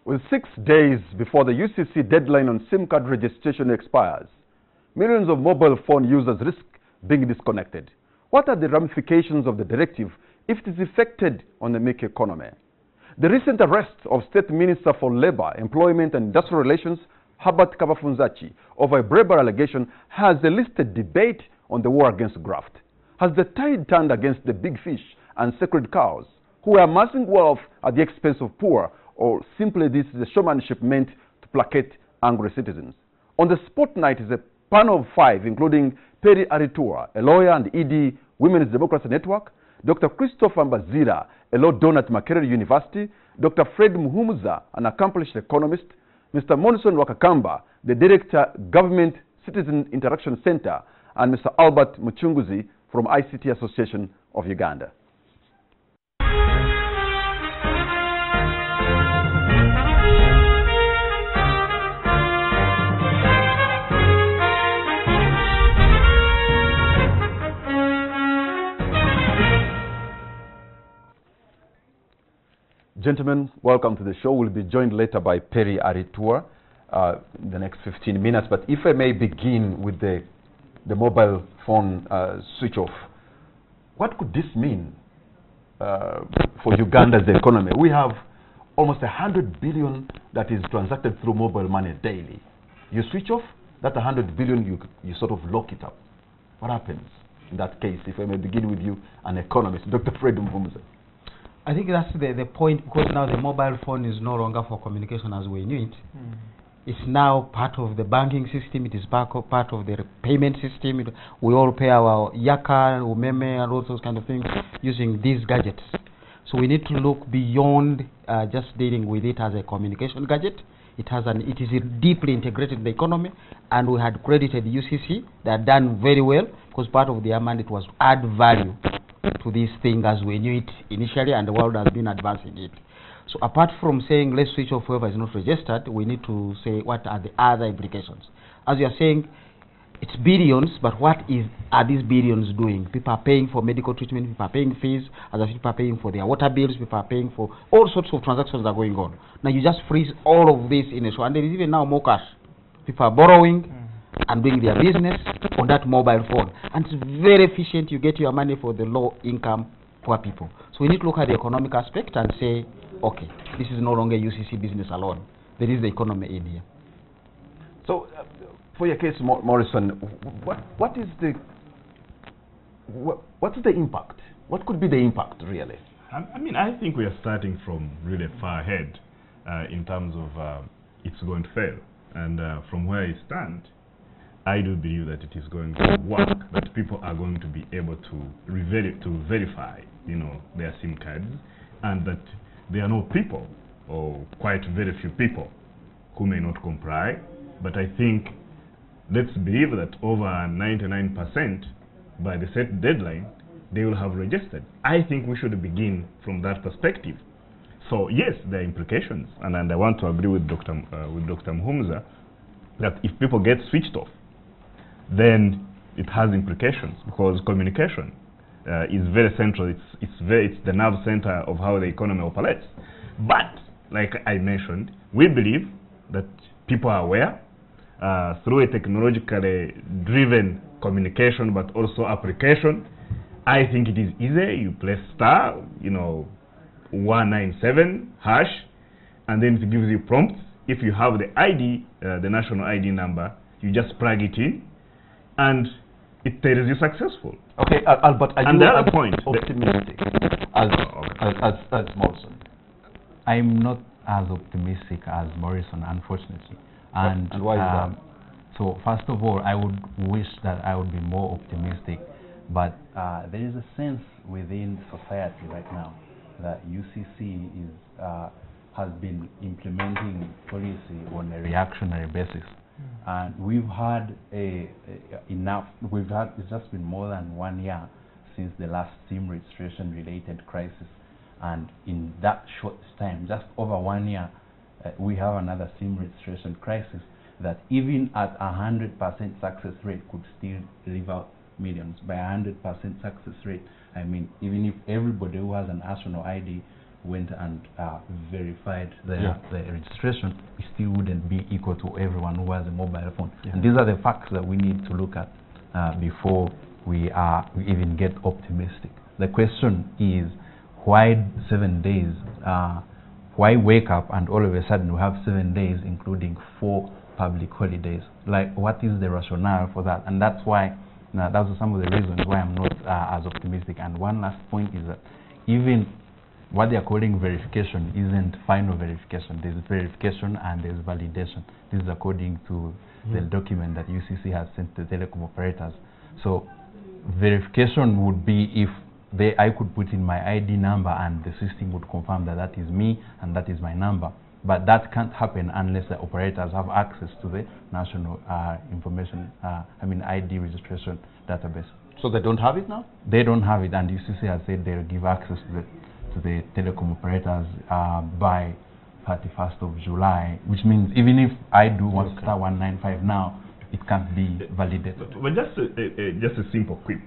With 6 days before the UCC deadline on SIM card registration expires, millions of mobile phone users risk being disconnected. What are the ramifications of the directive if it is effected on the make economy? The recent arrest of State Minister for Labor, Employment and Industrial Relations, Herbert Kabafunzachi, over a bribery allegation has elicited debate on the war against graft. Has the tide turned against the big fish and sacred cows who are amassing wealth at the expense of poor, or simply this is a showmanship meant to placate angry citizens? On the spotlight is a panel of 5, including Perry Aritua, a lawyer and ED, Women's Democracy Network, Dr. Christopher Mbazira, a law donor at Makerere University, Dr. Fred Muhumuza, an accomplished economist, Mr. Monson Wakakamba, the Director, Government Citizen Interaction Center, and Mr. Albert Muchunguzi from ICT Association of Uganda. Gentlemen, welcome to the show. We'll be joined later by Perry Aritua in the next 15 minutes. But if I may begin with the mobile phone switch off, what could this mean for Uganda's economy? We have almost 100 billion that is transacted through mobile money daily. You switch off, that 100 billion, you sort of lock it up. What happens in that case? If I may begin with you, an economist, Dr. Fred Mvumza. I think that's the point, because now the mobile phone is no longer for communication as we knew it. It's now part of the banking system. It is part of the payment system. We all pay our yaka, umeme, and all those kind of things using these gadgets. So we need to look beyond just dealing with it as a communication gadget. It is deeply integrated in the economy, and we had credited UCC. They had done very well, because part of their mandate was to add value to this thing as we knew it initially, and the world has been advancing it. So apart from saying let's switch off whoever is not registered, we need to say what are the other implications. As you are saying, it's billions, but what are these billions doing? People are paying for medical treatment, people are paying fees, other people are paying for their water bills, people are paying for all sorts of transactions that are going on. Now you just freeze all of this in a show, and there is even now more cash. People are borrowing and doing their business on that mobile phone, and it's very efficient. You get your money for the low income poor people. So we need to look at the economic aspect and say, okay, this is no longer UCC business alone. There is the economy in here. So for your case, Morrison, what is the impact? What could be the impact really? I mean, I think we are starting from really far ahead in terms of it's going to fail. And from where I stand, I do believe that it is going to work, that people are going to be able to verify, their SIM cards, and that there are no people, or quite very few people, who may not comply. But I think, let's believe that over 99% by the set deadline, they will have registered. I think we should begin from that perspective. So yes, there are implications, and I want to agree with Dr. Muhumuza that if people get switched off, then it has implications, because communication is very central. It's the nerve center of how the economy operates. But like I mentioned, we believe that people are aware through a technologically driven communication, but also application. I think it is easy. You press star, 197 hash, and then it gives you prompts. If you have the ID, the national ID number, you just plug it in, and it tells you successful. Okay, Albert, and the other point, optimistic as Morrison? I'm not as optimistic as Morrison, unfortunately. And why is that? So first of all, I would wish that I would be more optimistic, but there is a sense within society right now that UCC has been implementing policy on a reactionary basis. And we've had it's just been more than 1 year since the last SIM registration related crisis, and in that short time, just over 1 year, we have another SIM registration crisis that even at 100% success rate could still leave out millions. By 100% success rate, I mean even if everybody who has a national ID went and verified their registration, it still wouldn't be equal to everyone who has a mobile phone. And these are the facts that we need to look at before we even get optimistic. The question is, why 7 days? Why wake up and all of a sudden we have 7 days, including 4 public holidays? Like, what is the rationale for that? And that's why, those are some of the reasons why I'm not as optimistic. And one last point is that even what they are calling verification isn't final verification. There's verification and there's validation. This is according to the document that UCC has sent to telecom operators. So verification would be if I could put in my ID number and the system would confirm that that is me and that is my number. But that can't happen unless the operators have access to the national ID registration database. So they don't have it now? They don't have it, and UCC has said they'll give access to the telecom operators by 31st of July, which means even if I do star 195 now, it can't be validated. But just a simple quip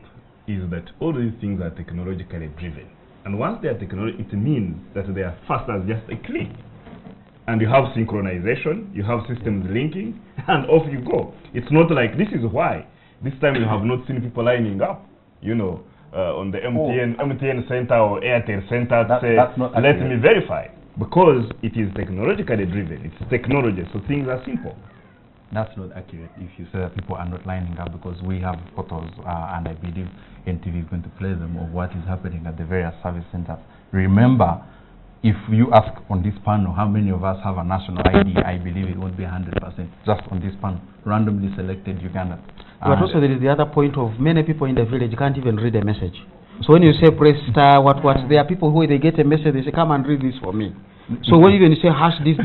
is that all these things are technologically driven. And once they are technological, it means that they are fast as just a click. And you have synchronization, you have systems linking, and off you go. It's not like, this is why this time you have not seen people lining up, you know, on the MTN center or Airtel center to say, let me verify. Because it is technologically driven, it's technology, so things are simple. That's not accurate if you say that people are not lining up, because we have photos, and I believe NTV is going to play them, of what is happening at the various service centers. Remember, if you ask on this panel how many of us have a national ID, I believe it won't be 100%, just on this panel, randomly selected Uganda. But also there is the other point of many people in the village can't even read a message. So when you say press star, what, there are people who they get a message, they say, come and read this for me. So when you say hash this,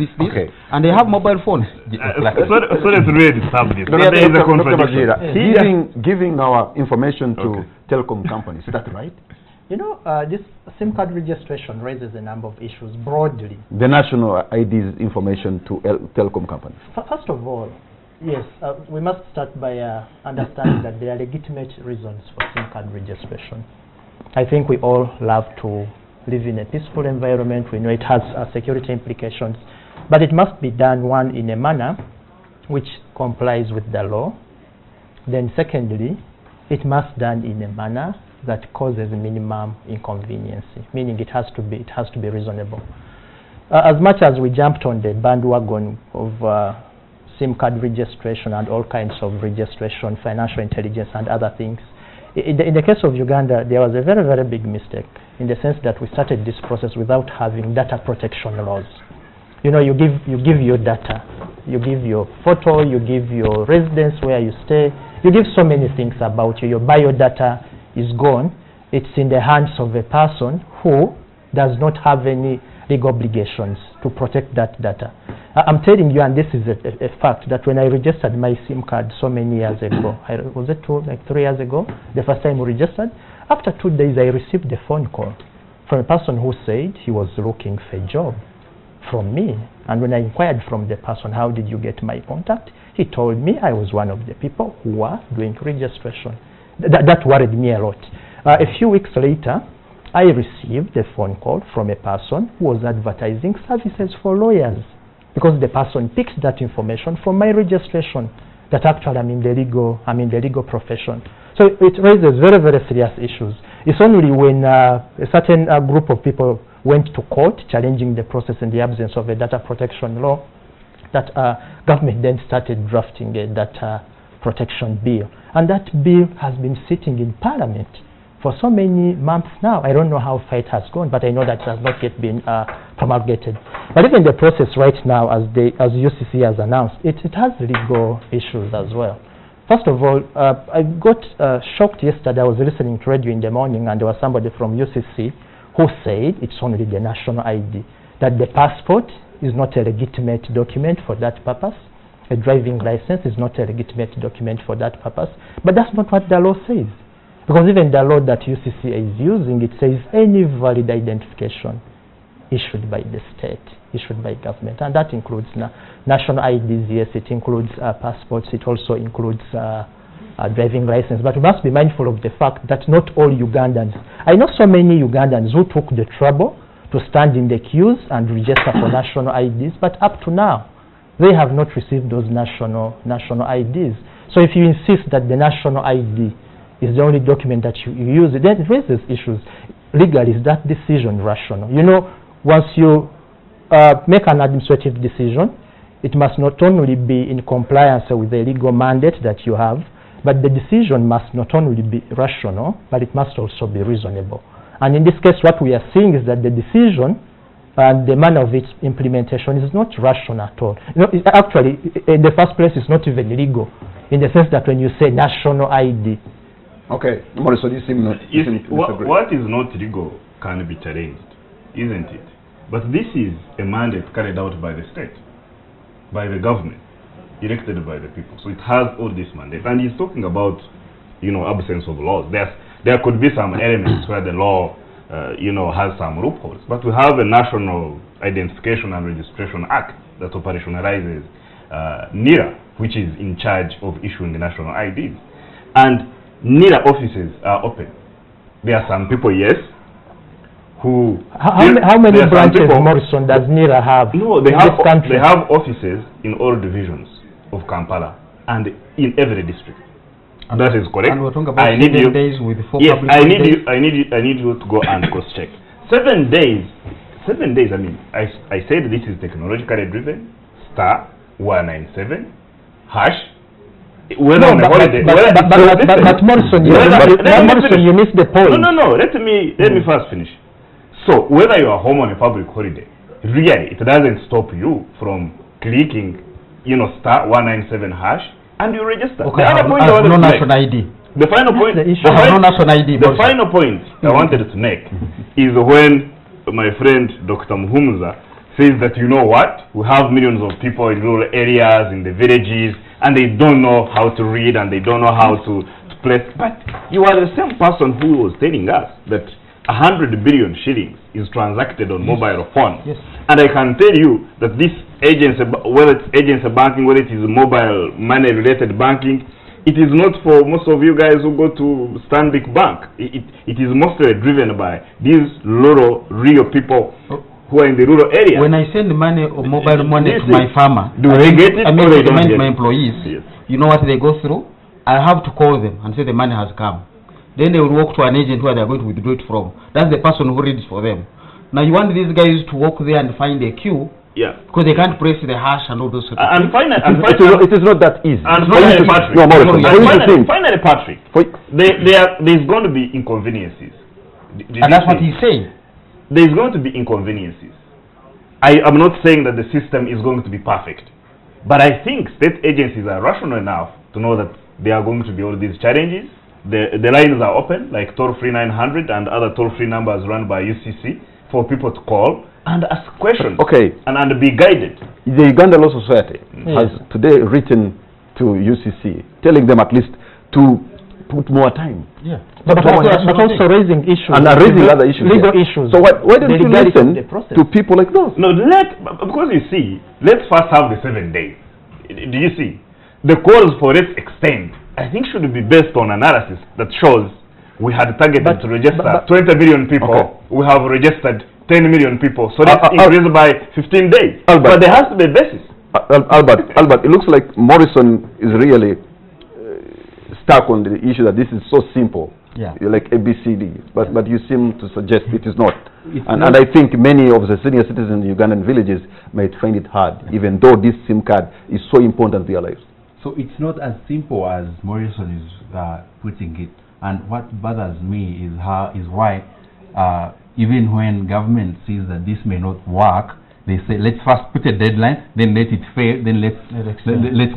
and they have mobile phones. So let's really establish. There is a contradiction. Giving our information to telecom companies, is that right? You know, this SIM card registration raises a number of issues broadly. The national ID's information to telecom companies. First of all, yes, we must start by understanding that there are legitimate reasons for SIM card registration. I think we all love to live in a peaceful environment. We know it has security implications, but it must be done, one, in a manner which complies with the law. Then secondly, it must be done in a manner that causes minimum inconvenience, meaning it has to be reasonable. As much as we jumped on the bandwagon of SIM card registration and all kinds of registration, financial intelligence and other things, in the case of Uganda, there was a very, very big mistake, in the sense that we started this process without having data protection laws. You know, you give your data, you give your photo, you give your residence, where you stay, you give so many things about you. Your biodata is gone. It's in the hands of a person who does not have any legal obligations to protect that data. I'm telling you, and this is a fact, that when I registered my SIM card so many years ago, was it 3 years ago, the first time we registered, after 2 days I received a phone call from a person who said he was looking for a job from me. And when I inquired from the person, how did you get my contact? He told me I was one of the people who were doing registration. That worried me a lot. A few weeks later, I received a phone call from a person who was advertising services for lawyers, because the person picked that information from my registration, that actually I'm in the legal profession. So it raises very, very serious issues. It's only when a certain group of people went to court challenging the process in the absence of a data protection law that government then started drafting a data protection bill. And that bill has been sitting in Parliament for so many months now. I don't know how far it has gone, but I know that it has not yet been promulgated. But even the process right now, as UCC has announced, it has legal issues as well. First of all, I got shocked yesterday. I was listening to radio in the morning, and there was somebody from UCC who said it's only the national ID, that the passport is not a legitimate document for that purpose. A driving license is not a legitimate document for that purpose. But that's not what the law says. Because even the law that UCC is using, it says any valid identification issued by the state, issued by government. And that includes national IDs, yes, it includes passports, it also includes driving license. But we must be mindful of the fact that not all Ugandans, I know so many Ugandans who took the trouble to stand in the queues and register for national IDs, but up to now, they have not received those national IDs. So if you insist that the national ID is the only document that you use, then it raises issues. Legally, is that decision rational? You know, once you make an administrative decision, it must not only be in compliance with the legal mandate that you have, but the decision must not only be rational, but it must also be reasonable. And in this case, what we are seeing is that the decision and the manner of its implementation is not rational at all. You know, actually, in the first place, it's not even legal, in the sense that when you say national ID. Okay, Morrison, you seem not. What is not legal can be challenged, isn't it? But this is a mandate carried out by the state, by the government, elected by the people. So it has all this mandate. And he's talking about, you know, absence of laws. There could be some elements where the law, you know, has some loopholes. But we have a National Identification and Registration Act that operationalizes NIRA, which is in charge of issuing national IDs. And NIRA offices are open. There are some people, yes, who... How many branches, Morrison, does NIRA have? No, they have offices in all divisions of Kampala and in every district. And that is correct. And we're talking about 7 days with 4 yes, public I need you to go and cross-check. 7 days, I mean, I said this is technologically driven, *197, hash. Whether on a holiday, but Morrison, you missed the point. No, let me first finish. So, whether you are home on a public holiday, really, it doesn't stop you from clicking, you know, *197 hash, and you register. Okay, no national ID. The final point, the final point I wanted to make is when my friend Dr. Muhumuza says that, you know what, we have millions of people in rural areas, in the villages, and they don't know how to read and they don't know how to place. But you are the same person who was telling us that 100 billion shillings is transacted on mobile phones. Yes. And I can tell you that this agency, whether it's agency banking, whether it is mobile money related banking, it is not for most of you guys who go to Stanbic Bank. It is mostly driven by these rural, real people who are in the rural area. When I send money or mobile money to my farmer, do they get it? I Or they don't recommend get my it? employees. Yes. You know what they go through? I have to call them and say the money has come. Then they will walk to an agent where they are going to withdraw it from. That's the person who reads for them. Now you want these guys to walk there and find a queue, Yeah. because they can't press the hash and all those sort of And things. It is not that easy. And Patrick, finally, Patrick, there's going to be inconveniences. And that's what he's saying. There's going to be inconveniences. I am not saying that the system is going to be perfect, but I think state agencies are rational enough to know that there are going to be all these challenges. The lines are open, like toll-free 900 and other toll-free numbers run by UCC for people to call and ask questions. Okay. And be guided. The Uganda Law Society has today written to UCC, telling them at least to put more time. Yeah. But also raising issues. And raising other issues. Legal issues. So why don't you listen to people like those? No, because you see, let's first have the 7 days. Do you see? The calls for let's extend, I think, should be based on analysis that shows we had targeted to register 20 million people. Okay. We have registered 10 million people. So that's increased by 15 days. But there has to be a basis. Albert, it looks like Morrison is really stuck on the issue that this is so simple. Yeah. You're like ABCD, but you seem to suggest it is not. And I think many of the senior citizens in Ugandan villages might find it hard, even though this SIM card is so important to their lives. So it's not as simple as Morrison is putting it. And what bothers me is why even when government sees that this may not work, they say let's first put a deadline, then let it fail, then let's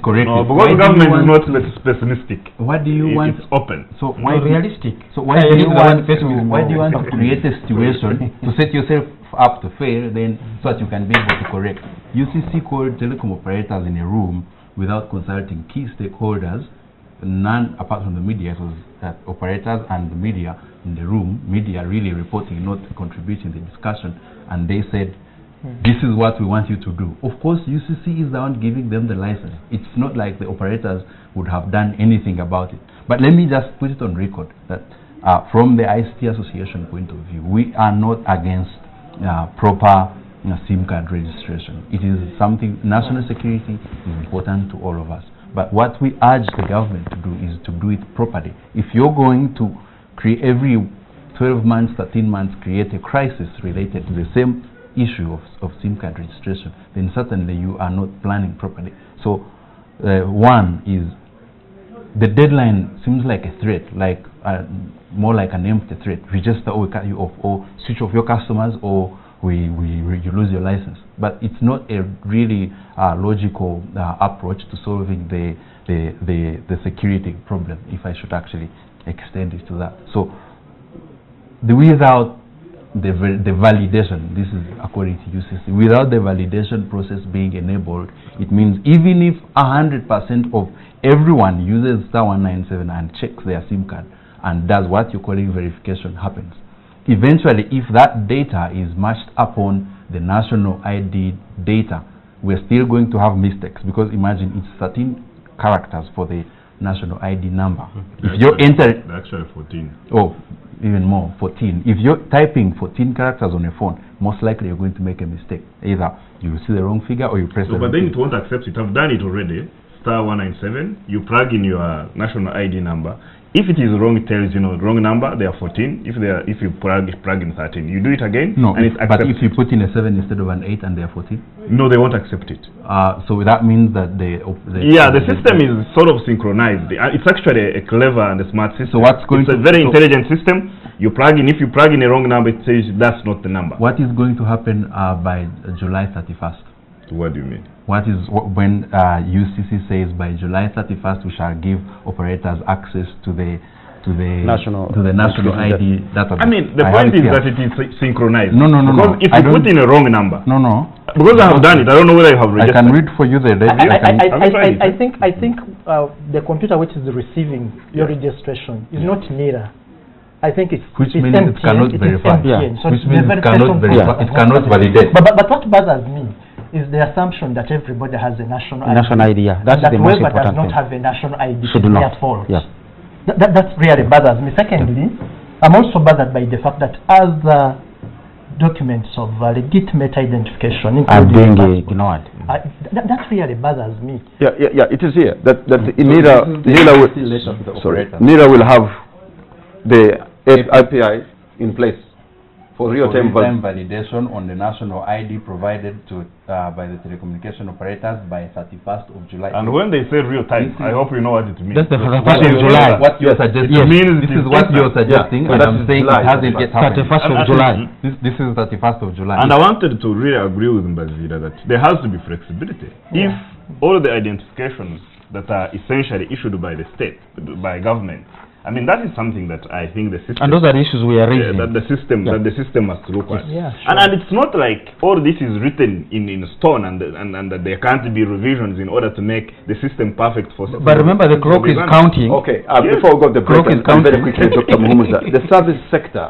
correct it. Because government is not pessimistic. What do you want? It's open. So why realistic? So why do you want to create a situation to set yourself up to fail, then so that you can be able to correct? UCC called telecom operators in a room without consulting key stakeholders, none apart from the media. It was operators and the media in the room, media really reporting, not contributing to the discussion, and they said, this is what we want you to do. Of course, UCC is the one giving them the license. It's not like the operators would have done anything about it. But let me just put it on record that from the ICT Association point of view, we are not against proper SIM card registration. It is something, national security is important to all of us. But what we urge the government to do is to do it properly. If you're going to create every 12 months, 13 months, create a crisis related to the same issue of SIM card registration, then certainly you are not planning properly. So one is, the deadline seems like a threat, like more like an empty threat. Register or we cut you off, or switch off your customers, or you lose your license. But it's not a really logical approach to solving the security problem, if I should actually extend it to that. So without the validation, this is according to UCC, without the validation process being enabled, it means even if 100% of everyone uses star 197 and checks their SIM card and does what you're calling verification happens, eventually if that data is matched upon the national ID data, we're still going to have mistakes, because imagine it's 13 characters for the national ID number. If you enter, actually 14. Oh, even more, 14. If you're typing 14 characters on a phone, most likely you're going to make a mistake. Either you will see the wrong figure or you press the wrong but then figure. it won't accept it. I've done it already. Star 197, you plug in your national ID number. If it is wrong, it tells you wrong number, they are 14. If you plug in 13, you do it again. No, and but if you put in a 7 instead of an 8 and they are 14? No, they won't accept it. So that means that the system is sort of synchronized. It's actually a clever and a smart system. So what's going it's a very intelligent system. You plug in. If you plug in a wrong number, it says that's not the number. What is going to happen by July 31st? What do you mean? When UCC says by July 31st we shall give operators access to the national ID database? I mean, the point is that it is synchronized. No. Because if you put in a wrong number. No. Because I have done it, I don't know whether you have registered. I can read for you the I think the computer which is receiving your registration is not NIRA. I think it's which means it cannot verify. So which means it cannot verify. It cannot validate. But what bothers me is the assumption that everybody has a national ID. National ID, yeah. That's that the most whoever does important not thing. have a national ID Should is not. at fault. Yes. That really bothers me. Secondly, I'm also bothered by the fact that other documents of legitimate identification are being ignored. That really bothers me. Yeah. It is here that NIRA will have the API in place for real-time validation on the national ID provided to by the telecommunication operators by 31st of July. And when they say real-time, I hope you know what it means. That's the 31st of July. What you're suggesting. This is what you're suggesting, and I'm saying it hasn't yet happened. 31st of July. This is 31st of July. And I wanted to really agree with Mbazira that there has to be flexibility. If all the identifications that are essentially issued by the state, by government, I mean, that is something that I think the system... And those are the issues we are raising. that the system must look at. Yeah, sure. And it's not like all this is written in stone and that there can't be revisions in order to make the system perfect for... But remember, the clock is counting. Okay, before we go to the break, very quickly, Dr. Muhumuza, the service sector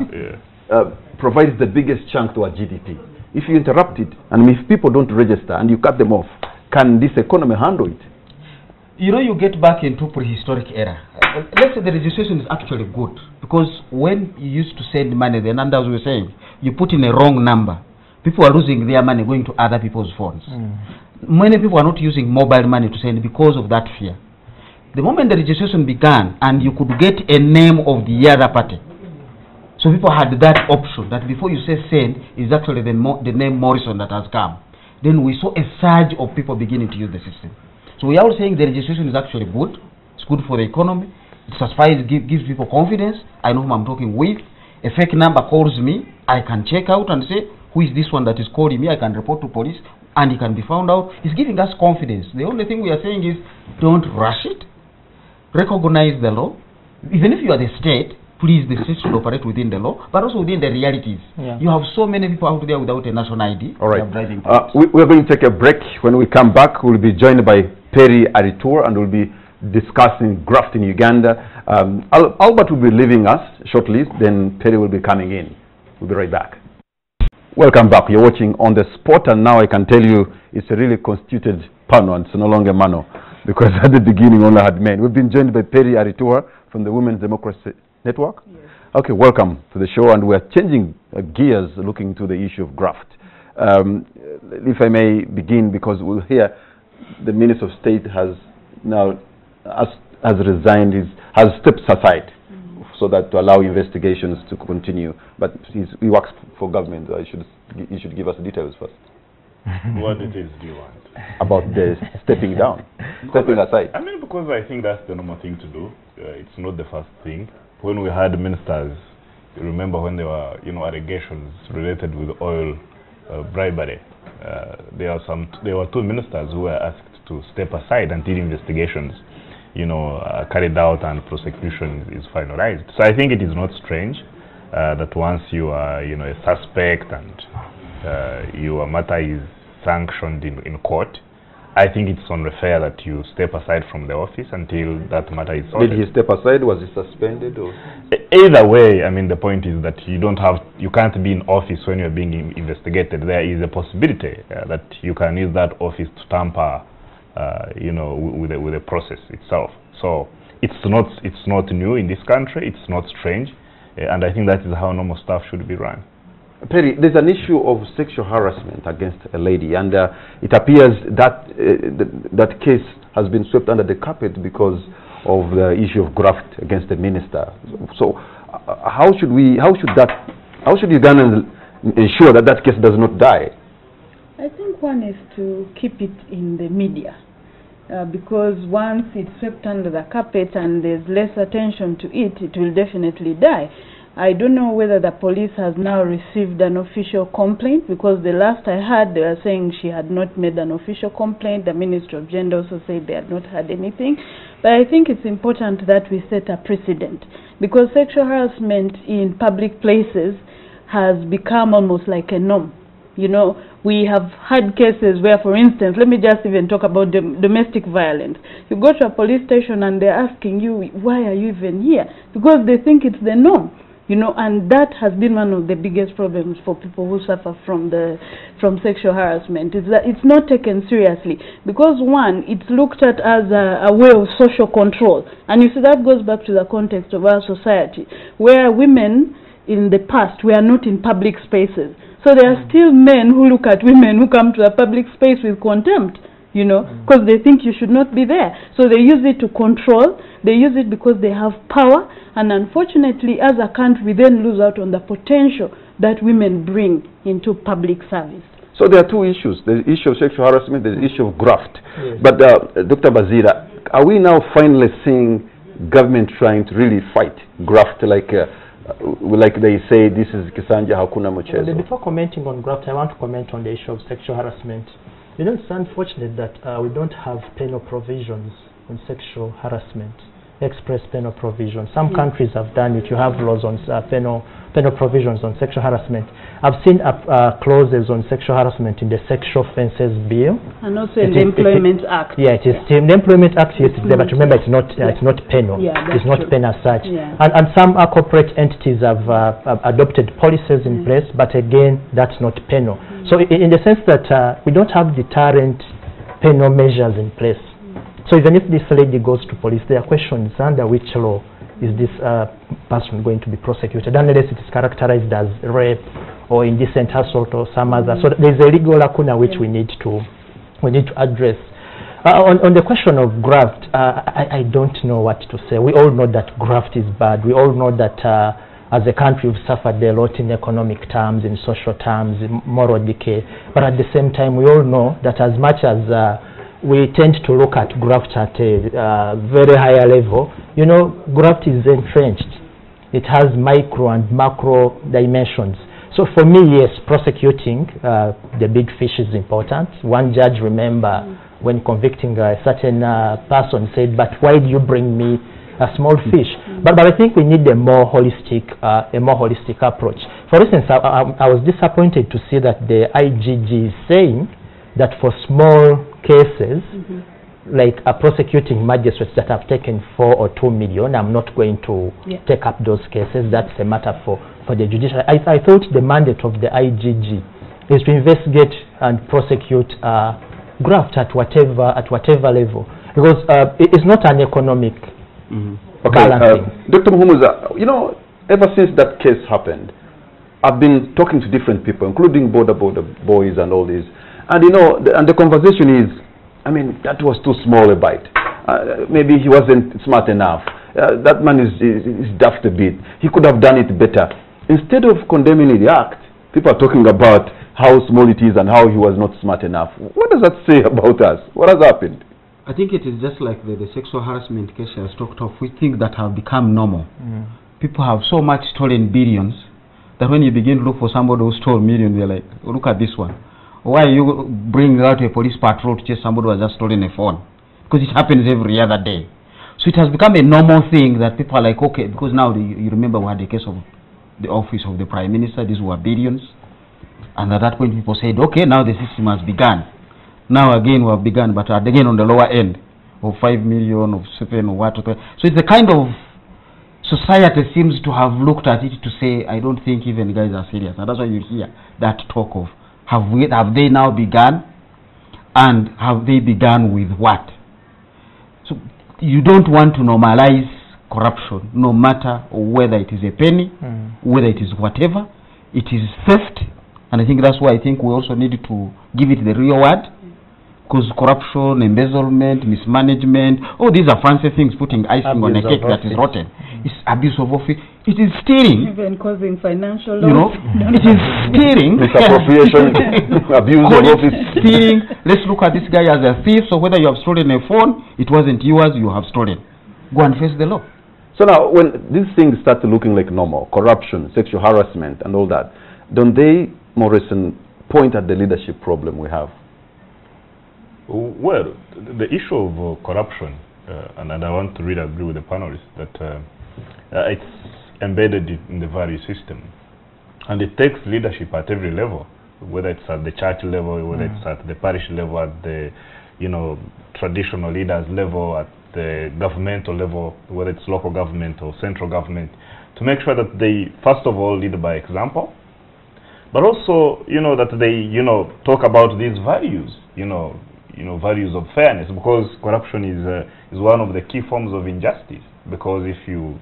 provides the biggest chunk to our GDP. If you interrupt it, and if people don't register and you cut them off, can this economy handle it? You know, you get back into prehistoric era. Let's say the registration is actually good, because when you used to send money, then, and as we were saying, you put in a wrong number, people are losing their money going to other people's phones. Many people are not using mobile money to send because of that fear. The moment the registration began, and you could get a name of the other party, so people had that option that before you say send, is actually the name Morrison that has come. Then we saw a surge of people beginning to use the system. So we are all saying the registration is actually good. It's good for the economy. It satisfies, gives people confidence. I know whom I'm talking with. A fake number calls me. I can check out and say, who is this one that is calling me? I can report to police and it can be found out. It's giving us confidence. The only thing we are saying is, don't rush it. Recognize the law. Even if you are the state, please, the state should operate within the law, but also within the realities. You have so many people out there without a national ID. All right. We're going to take a break. When we come back, we'll be joined by Perry Aritur, and we'll be discussing graft in Uganda. Albert will be leaving us shortly, then Perry will be coming in. We'll be right back. Welcome back. You're watching On the Spot, and now I can tell you it's a really constituted panel, and it's no longer mano, because at the beginning only had men. We've been joined by Perry Aritur from the Women's Democracy Network. Okay, welcome to the show, and we're changing gears, looking to the issue of graft. If I may begin, because we'll hear the Minister of State has now has resigned, has stepped aside so that to allow investigations to continue. But he works for government. You should give us the details first. What details do you want? About the stepping down, stepping aside. I mean, because I think that's the normal thing to do. It's not the first thing. When we had ministers, you remember when there were, allegations related with oil bribery. There were 2 ministers who were asked to step aside until investigations, carried out and prosecution is finalized. So I think it is not strange that once you are, a suspect and your matter is sanctioned in court, I think it's only fair that you step aside from the office until that matter is sorted. Did he step aside? Was he suspended? Or? Either way, I mean, the point is that you can't be in office when you're being investigated. There is a possibility that you can use that office to tamper, with the process itself. So it's not new in this country. It's not strange, and I think that is how normal stuff should be run. Perry, there's an issue of sexual harassment against a lady, and it appears that that case has been swept under the carpet because of the issue of graft against the minister. So, how should Ugandans ensure that that case does not die? I think one is to keep it in the media, because once it's swept under the carpet and there's less attention to it, it will definitely die. I don't know whether the police has now received an official complaint, because the last I heard they were saying she had not made an official complaint. The Minister of Gender also said they had not had anything. But I think it's important that we set a precedent, because sexual harassment in public places has become almost like a norm. We have had cases where, for instance, let me just even talk about domestic violence. You go to a police station and they're asking you, why are you even here? Because they think it's the norm. And that has been one of the biggest problems for people who suffer from sexual harassment, is that it's not taken seriously. Because one, it's looked at as a way of social control. And you see, that goes back to the context of our society, where women in the past were not in public spaces. So there are still men who look at women who come to a public space with contempt, because they think you should not be there. So they use it to control. They use it because they have power. And unfortunately, as a country, we then lose out on the potential that women bring into public service. So there are 2 issues. There's the issue of sexual harassment, there's the issue of graft. Yes. But Dr. Bazira, are we now finally seeing government trying to really fight graft like they say, this is Kisanja Hakuna Mchezo? Well, before commenting on graft, I want to comment on the issue of sexual harassment. It's unfortunate that we don't have penal provisions on sexual harassment, express penal provisions. Some countries have done it. You have laws on penal provisions on sexual harassment. I've seen clauses on sexual harassment in the Sexual Offences Bill. And also in the Employment Act. Yeah, it is. The Employment Act, yes, there, but remember, it's not penal. Yeah, it's not penal as such. Yeah. And some corporate entities have adopted policies in place, but again, that's not penal. So in the sense that we don't have deterrent penal measures in place. So even if this lady goes to police, there are questions under which law is this person going to be prosecuted, unless it is characterized as rape or indecent assault or some other. So there's a legal lacuna which we need to address. On the question of graft, I don't know what to say. We all know that graft is bad. We all know that as a country we've suffered a lot in economic terms, in social terms, in moral decay. But at the same time, we all know that as much as we tend to look at graft at a very higher level, graft is entrenched. It has micro and macro dimensions. So for me, yes, prosecuting the big fish is important. One judge, remember, when convicting a certain person, said, "But why do you bring me a small fish?" But I think we need a more holistic approach. For instance, I was disappointed to see that the IGG is saying that for small cases, like prosecuting magistrates that have taken 4 or 2 million, I'm not going to take up those cases. That's a matter for the judiciary. I thought the mandate of the IGG is to investigate and prosecute graft at whatever level, because it is not an economic balancing. Dr. Muhumuza, ever since that case happened, I've been talking to different people, including border boys and all these. And you know, the conversation is, I mean, that was too small a bite. Maybe he wasn't smart enough. That man is daft a bit. He could have done it better. Instead of condemning the act, people are talking about how small it is and how he was not smart enough. What does that say about us? What has happened? I think it is just like the sexual harassment case I has talked of. We think that have become normal. People have so much stolen billions that when you begin to look for somebody who stole millions, they're like, oh, look at this one. Why are you bringing out a police patrol to chase somebody who has just stolen a phone? Because it happens every other day. So it has become a normal thing that people are like, okay, because now you remember we had the case of the office of the Prime Minister, these were billions. And at that point people said, okay, now the system has begun. Now again we have begun, but again on the lower end of 5 million, of 7 or what. So it's a kind of society seems to have looked at it to say, I don't think even guys are serious. And that's why you hear that talk of, have they now begun? And have they begun with what? So you don't want to normalize corruption, no matter whether it is a penny, whether it is whatever. It is theft. And I think that's why I think we also need to give it the real word. Because corruption, embezzlement, mismanagement, oh, these are fancy things, putting icing on a cake that is rotten. It's abuse of office. It is stealing. Even causing financial loss. You know, it is stealing. Misappropriation, abuse of office. Stealing. Let's look at this guy as a thief. So whether you have stolen a phone, it wasn't yours, you have stolen. Go and face the law. So now, when these things start looking like normal, corruption, sexual harassment, and all that, don't they, Morrison, point at the leadership problem we have? Well, the issue of corruption, and I want to really agree with the panelists, that it's embedded in the value system. And it takes leadership at every level, whether it's at the church level, whether it's at the parish level, at the traditional leaders level, at the governmental level, whether it's local government or central government, to make sure that they, first of all, lead by example, but also, that they, talk about these values, values of fairness, because corruption is one of the key forms of injustice. Because if you,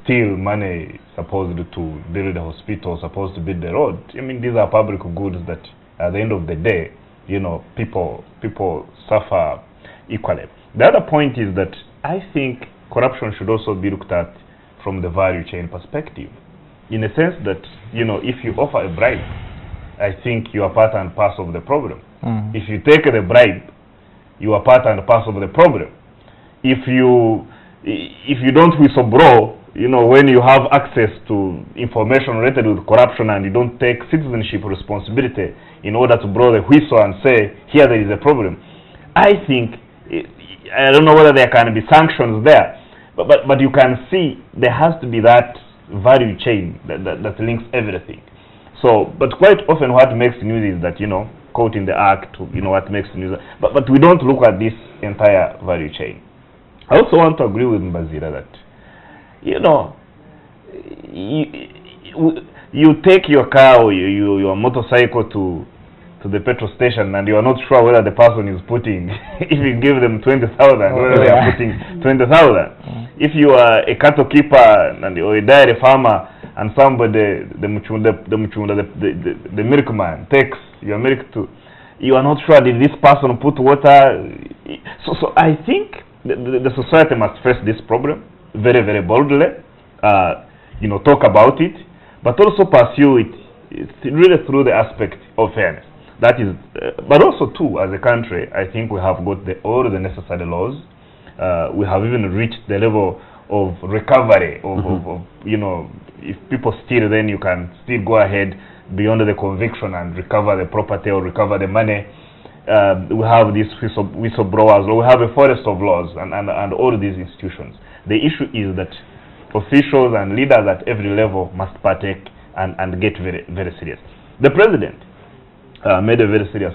steal money supposed to build a hospital, supposed to build the road, I mean, these are public goods that, at the end of the day, people suffer equally. The other point is that I think corruption should also be looked at from the value chain perspective, in a sense that, if you offer a bribe, I think you are part and parcel of the problem. If you take the bribe, you are part and parcel of the problem. If you don't whistleblow, when you have access to information related with corruption and you don't take citizenship responsibility in order to blow the whistle and say, here there is a problem, I think, I don't know whether there can be sanctions there, but you can see there has to be that value chain that links everything. So, but quite often what makes news is that, caught in the act, what makes news. But we don't look at this entire value chain. I also want to agree with Mbazira that, you take your car or your motorcycle to the petrol station and you are not sure whether the person is putting, if you give them 20,000, whether they are putting 20,000. If you are a cattle keeper or a dairy farmer and somebody, the milkman takes your milk to, you are not sure did this person put water. So I think the society must face this problem very, very boldly, talk about it, but also pursue it really through the aspect of fairness. That is, but also too, as a country, I think we have got all the necessary laws. We have even reached the level of recovery of if people steal, then you can still go ahead beyond the conviction and recover the property or recover the money. We have these whistleblowers, or we have a forest of laws and all these institutions. The issue is that officials and leaders at every level must partake and get very, very serious. The president made a very serious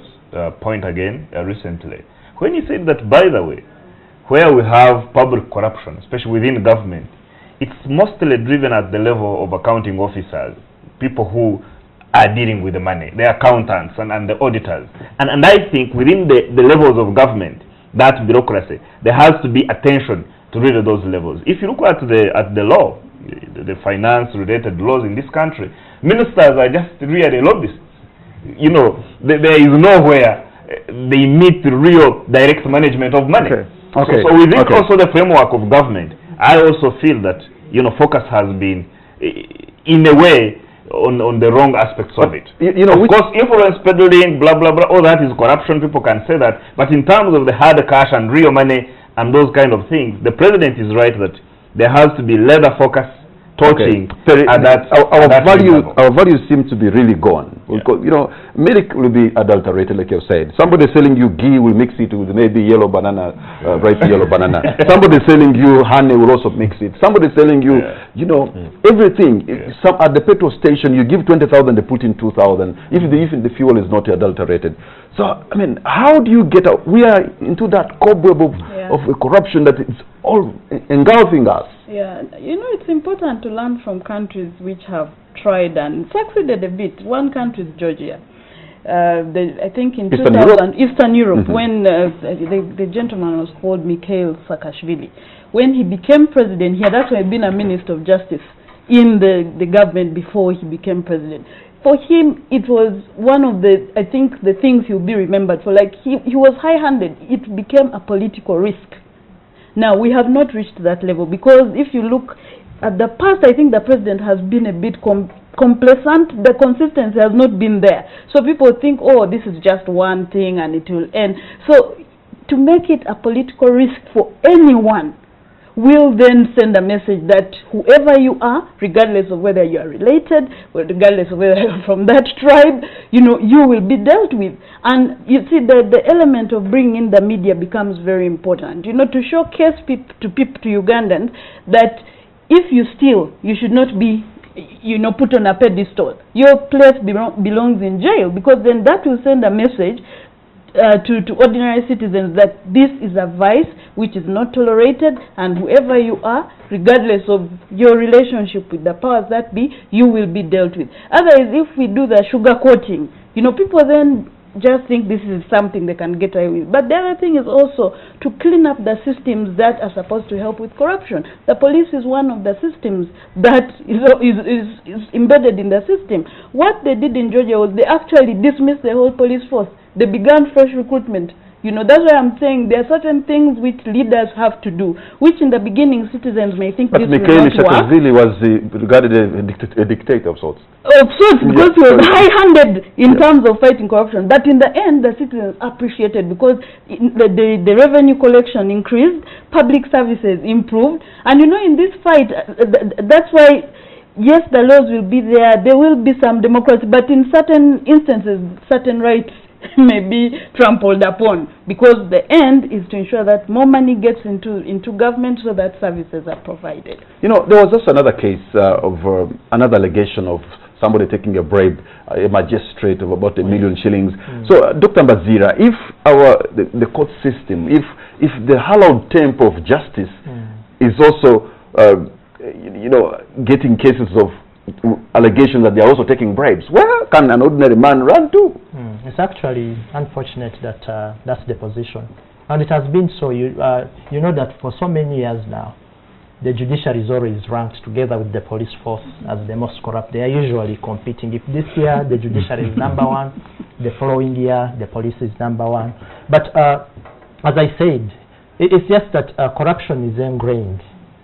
point again recently when he said that, by the way, where we have public corruption, especially within government, it's mostly driven at the level of accounting officers, people who are dealing with the money, the accountants and the auditors. And I think within the levels of government, that bureaucracy, there has to be attention to really those levels. If you look at the law, the finance-related laws in this country, ministers are just really lobbyists. You know, there is nowhere they meet real direct management of money. Okay. So within also the framework of government, I also feel that, you know, focus has been, in a way, on the wrong aspects of it. You know, of course, influence peddling, blah, blah, blah, all that is corruption. People can say that. But in terms of the hard cash and real money and those kind of things, the president is right that there has to be leather focus, touching at that. Our values seem to be really gone. Because, you know, milk will be adulterated, like you said. Somebody selling you ghee will mix it with maybe yellow banana, ripe yellow banana. Somebody selling you honey will also mix it. Somebody selling you, you know, everything. Some at the petrol station, you give 20,000, they put in 2,000. Even the fuel is not adulterated. So, I mean, how do you get out? We are into that cobweb of corruption that is all engulfing us. Yeah, you know, it's important to learn from countries which have tried and succeeded a bit. One country is Georgia. I think in Eastern Europe, when the gentleman was called Mikhail Saakashvili, when he became president, he had actually been a minister of justice in the government before he became president. For him, it was one of the, I think, the things he'll be remembered for. Like, he was high-handed. It became a political risk. Now, we have not reached that level, because if you look at the past, I think the president has been a bit complacent. The consistency has not been there. So people think, oh, this is just one thing and it will end. So to make it a political risk for anyone will then send a message that whoever you are, regardless of whether you are related, or regardless of whether you're from that tribe, you know, you will be dealt with. And you see, the element of bringing in the media becomes very important, you know, to showcase to Ugandans that if you steal, you should not be, you know, put on a pedestal. Your place belongs in jail, because then that will send a message to ordinary citizens that this is a vice which is not tolerated, and whoever you are, regardless of your relationship with the powers that be, you will be dealt with. Otherwise, if we do the sugarcoating, you know, people then just think this is something they can get away with. But the other thing is also to clean up the systems that are supposed to help with corruption. The police is one of the systems that is embedded in the system. What they did in Georgia was they actually dismissed the whole police force. They began fresh recruitment. You know, that's why I'm saying there are certain things which leaders have to do, which in the beginning citizens may think this will not work. But Mikhail Saakashvili was regarded a dictator of sorts. Of sorts, because he was high-handed in terms of fighting corruption. But in the end, the citizens appreciated, because the revenue collection increased, public services improved. And you know, in this fight, that's why, yes, the laws will be there, there will be some democracy, but in certain instances, certain rights may be trampled upon, because the end is to ensure that more money gets into government so that services are provided. You know, there was also another case of another allegation of somebody taking a bribe, a magistrate, of about 1 million shillings. So, Dr. Mbazira, if the court system, if the hallowed temple of justice is also, you know, getting cases of allegations that they are also taking bribes, where can an ordinary man run to? It's actually unfortunate that that's the position, and it has been so. You know that for so many years now, the judiciary is always ranked together with the police force as the most corrupt. They are usually competing. If this year the judiciary is number one, the following year the police is number one. But as I said, it's just that corruption is ingrained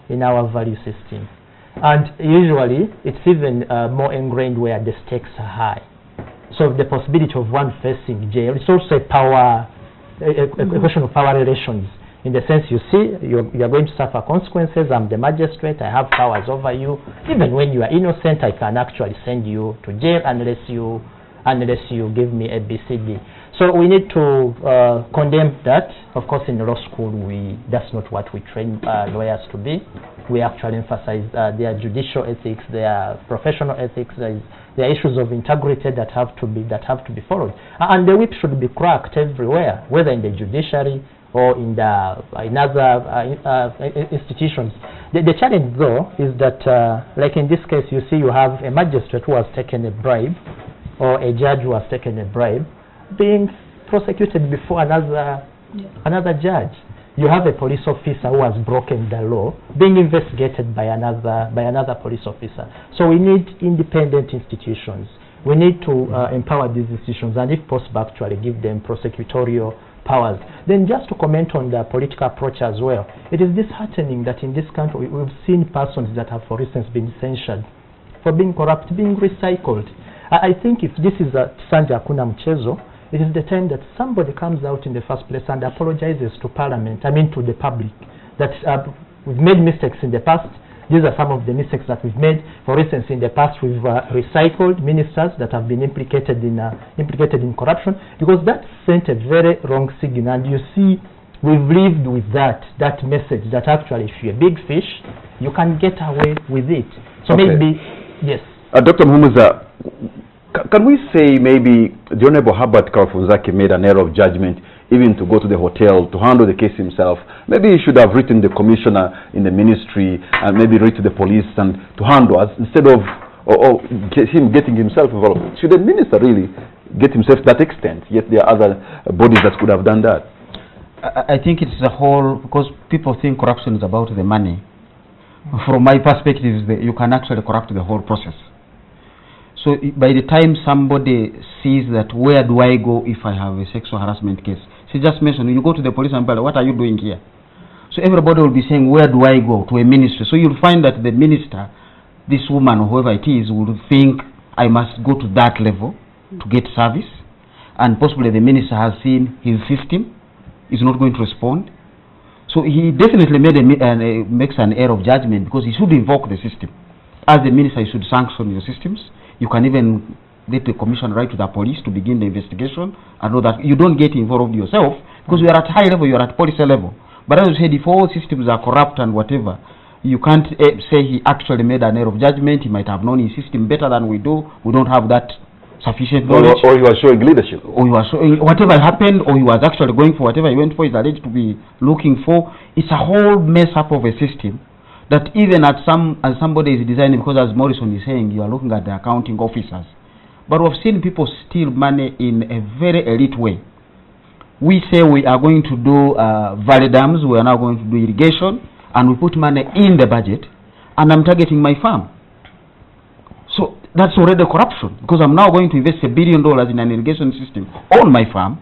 in our value system. And usually, it's even more ingrained where the stakes are high. So the possibility of one facing jail, it's also a question of power relations. In the sense, you see, you're going to suffer consequences. I'm the magistrate. I have powers over you. Even when you are innocent, I can actually send you to jail unless you give me a BCD. So we need to condemn that. Of course, in law school, that's not what we train lawyers to be. We actually emphasize their judicial ethics, their professional ethics. There are issues of integrity that have to be followed, and the whip should be cracked everywhere, whether in the judiciary or in other institutions. The challenge, though, is that, like in this case, you see, you have a magistrate who has taken a bribe, or a judge who has taken a bribe, being prosecuted before another judge. you have a police officer who has broken the law being investigated by another police officer. So we need independent institutions. We need to empower these institutions, and if possible, actually give them prosecutorial powers. Then just to comment on the political approach as well, it is disheartening that in this country we've seen persons that have, for instance, been censured for being corrupt, being recycled. I think if this is a Sanja Hakuna Mchezo, it is the time that somebody comes out in the first place and apologizes to Parliament, I mean to the public, that we've made mistakes in the past. These are some of the mistakes that we've made. For instance, in the past we've recycled ministers that have been implicated in corruption, because that sent a very wrong signal. And you see, we've lived with that message that actually if you're a big fish, you can get away with it. So okay. maybe, yes. Dr. Muhumuza, can we say maybe the Honorable Herbert Karufunzaki made an error of judgment even to go to the hotel to handle the case himself? Maybe he should have written the commissioner in the ministry and maybe written the police and to handle us instead of him getting himself involved. Should the minister really get himself to that extent? Yet there are other bodies that could have done that. I think it's the whole, because people think corruption is about the money. From my perspective, you can actually corrupt the whole process. So by the time somebody sees that, where do I go if I have a sexual harassment case? She just mentioned, you go to the police and tell, what are you doing here? So everybody will be saying, where do I go? To a ministry. So you'll find that the minister, this woman or whoever it is, will think, I must go to that level to get service. And possibly the minister has seen his system is not going to respond. So he definitely makes an error of judgment, because he should invoke the system. As the minister, he should sanction your systems. You can even let the commission write to the police to begin the investigation, and know that you don't get involved yourself, because you are at high level, you are at policy level. But as you said, if all systems are corrupt and whatever, you can't say he actually made an error of judgment. He might have known his system better than we do. We don't have that sufficient knowledge. Or he was showing leadership. Or he was showing whatever happened, or he was actually going for whatever he went for, is alleged to be looking for. It's a whole mess up of a system that even as somebody is designing, because as Morrison is saying, you are looking at the accounting officers. But we've seen people steal money in a very elite way. We say we are going to do valley dams, we are now going to do irrigation, and we put money in the budget, and I'm targeting my farm. So that's already corruption, because I'm now going to invest $1 billion in an irrigation system on my farm,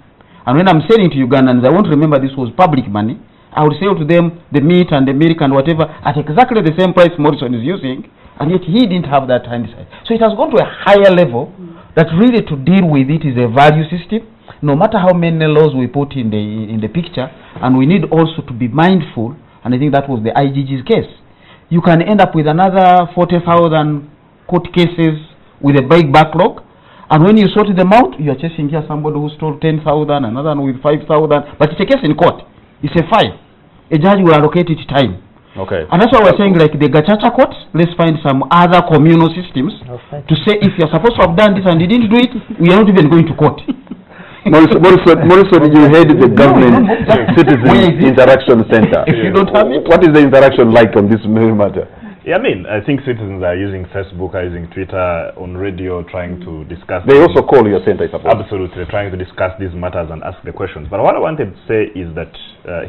and when I'm selling to Ugandans, I won't remember this was public money. I would sell to them the meat and the milk and whatever at exactly the same price Morrison is using, and yet he didn't have that hindsight. So it has gone to a higher level that really to deal with it is a value system, no matter how many laws we put in the picture, and we need also to be mindful, and I think that was the IGG's case. You can end up with another 40,000 court cases with a big backlog, and when you sort them out, you are chasing here somebody who stole 10,000, another one with 5,000, but it's a case in court. It's a fine. A judge will allocate it time. Okay. And that's why we're saying, like the Gachacha courts, let's find some other communal systems to say, if you're supposed to have done this and you didn't do it, we are not even going to court. Morrison, you head the government citizen interaction center. If you don't have it, what is the interaction like on this matter? Yeah, I mean, I think citizens are using Facebook, are using Twitter, on radio, trying to discuss. They also call your center, I suppose. Absolutely, trying to discuss these matters and ask the questions. But what I wanted to say is that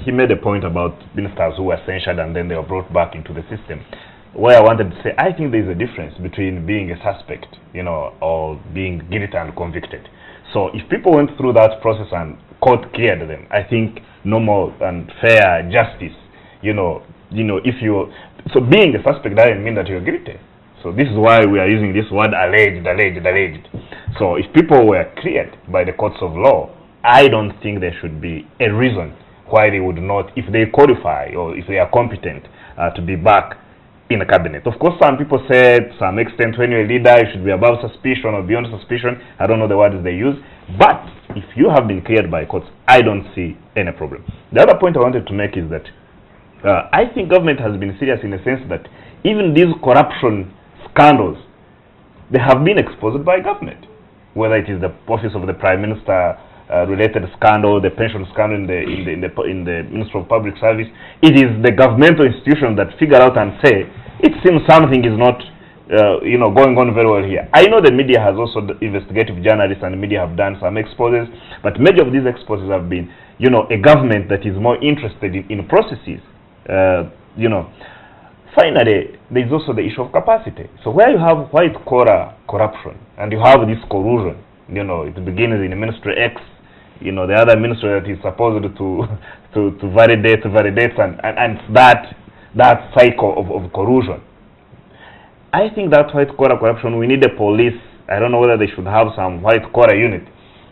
he made a point about ministers who were censured and then they were brought back into the system. Where I wanted to say, I think there is a difference between being a suspect, or being guilty and convicted. So if people went through that process and court cleared them, I think normal and fair justice, if you, so being a suspect doesn't mean that you're guilty. So this is why we are using this word alleged. So if people were cleared by the courts of law, I don't think there should be a reason why they would not, if they qualify or if they are competent to be back in the cabinet. Of course, some people said, to some extent, when you're a leader, you should be above suspicion or beyond suspicion. I don't know the words they use. But if you have been cleared by courts, I don't see any problem. The other point I wanted to make is that I think government has been serious in the sense that even these corruption scandals, they have been exposed by government. Whether it is the office of the Prime Minister related scandal, the pension scandal in the Ministry of Public Service, it is the governmental institutions that figure out and say, it seems something is not going on very well here. I know the media has also, the investigative journalists and the media have done some exposes, but many of these exposes have been, a government that is more interested in processes. Finally, there is also the issue of capacity. So where you have white-collar corruption and you have this collusion, it begins in Ministry X, the other ministry that is supposed to validate and that cycle of collusion. I think that white-collar corruption, we need a police. I don't know whether they should have some white-collar unit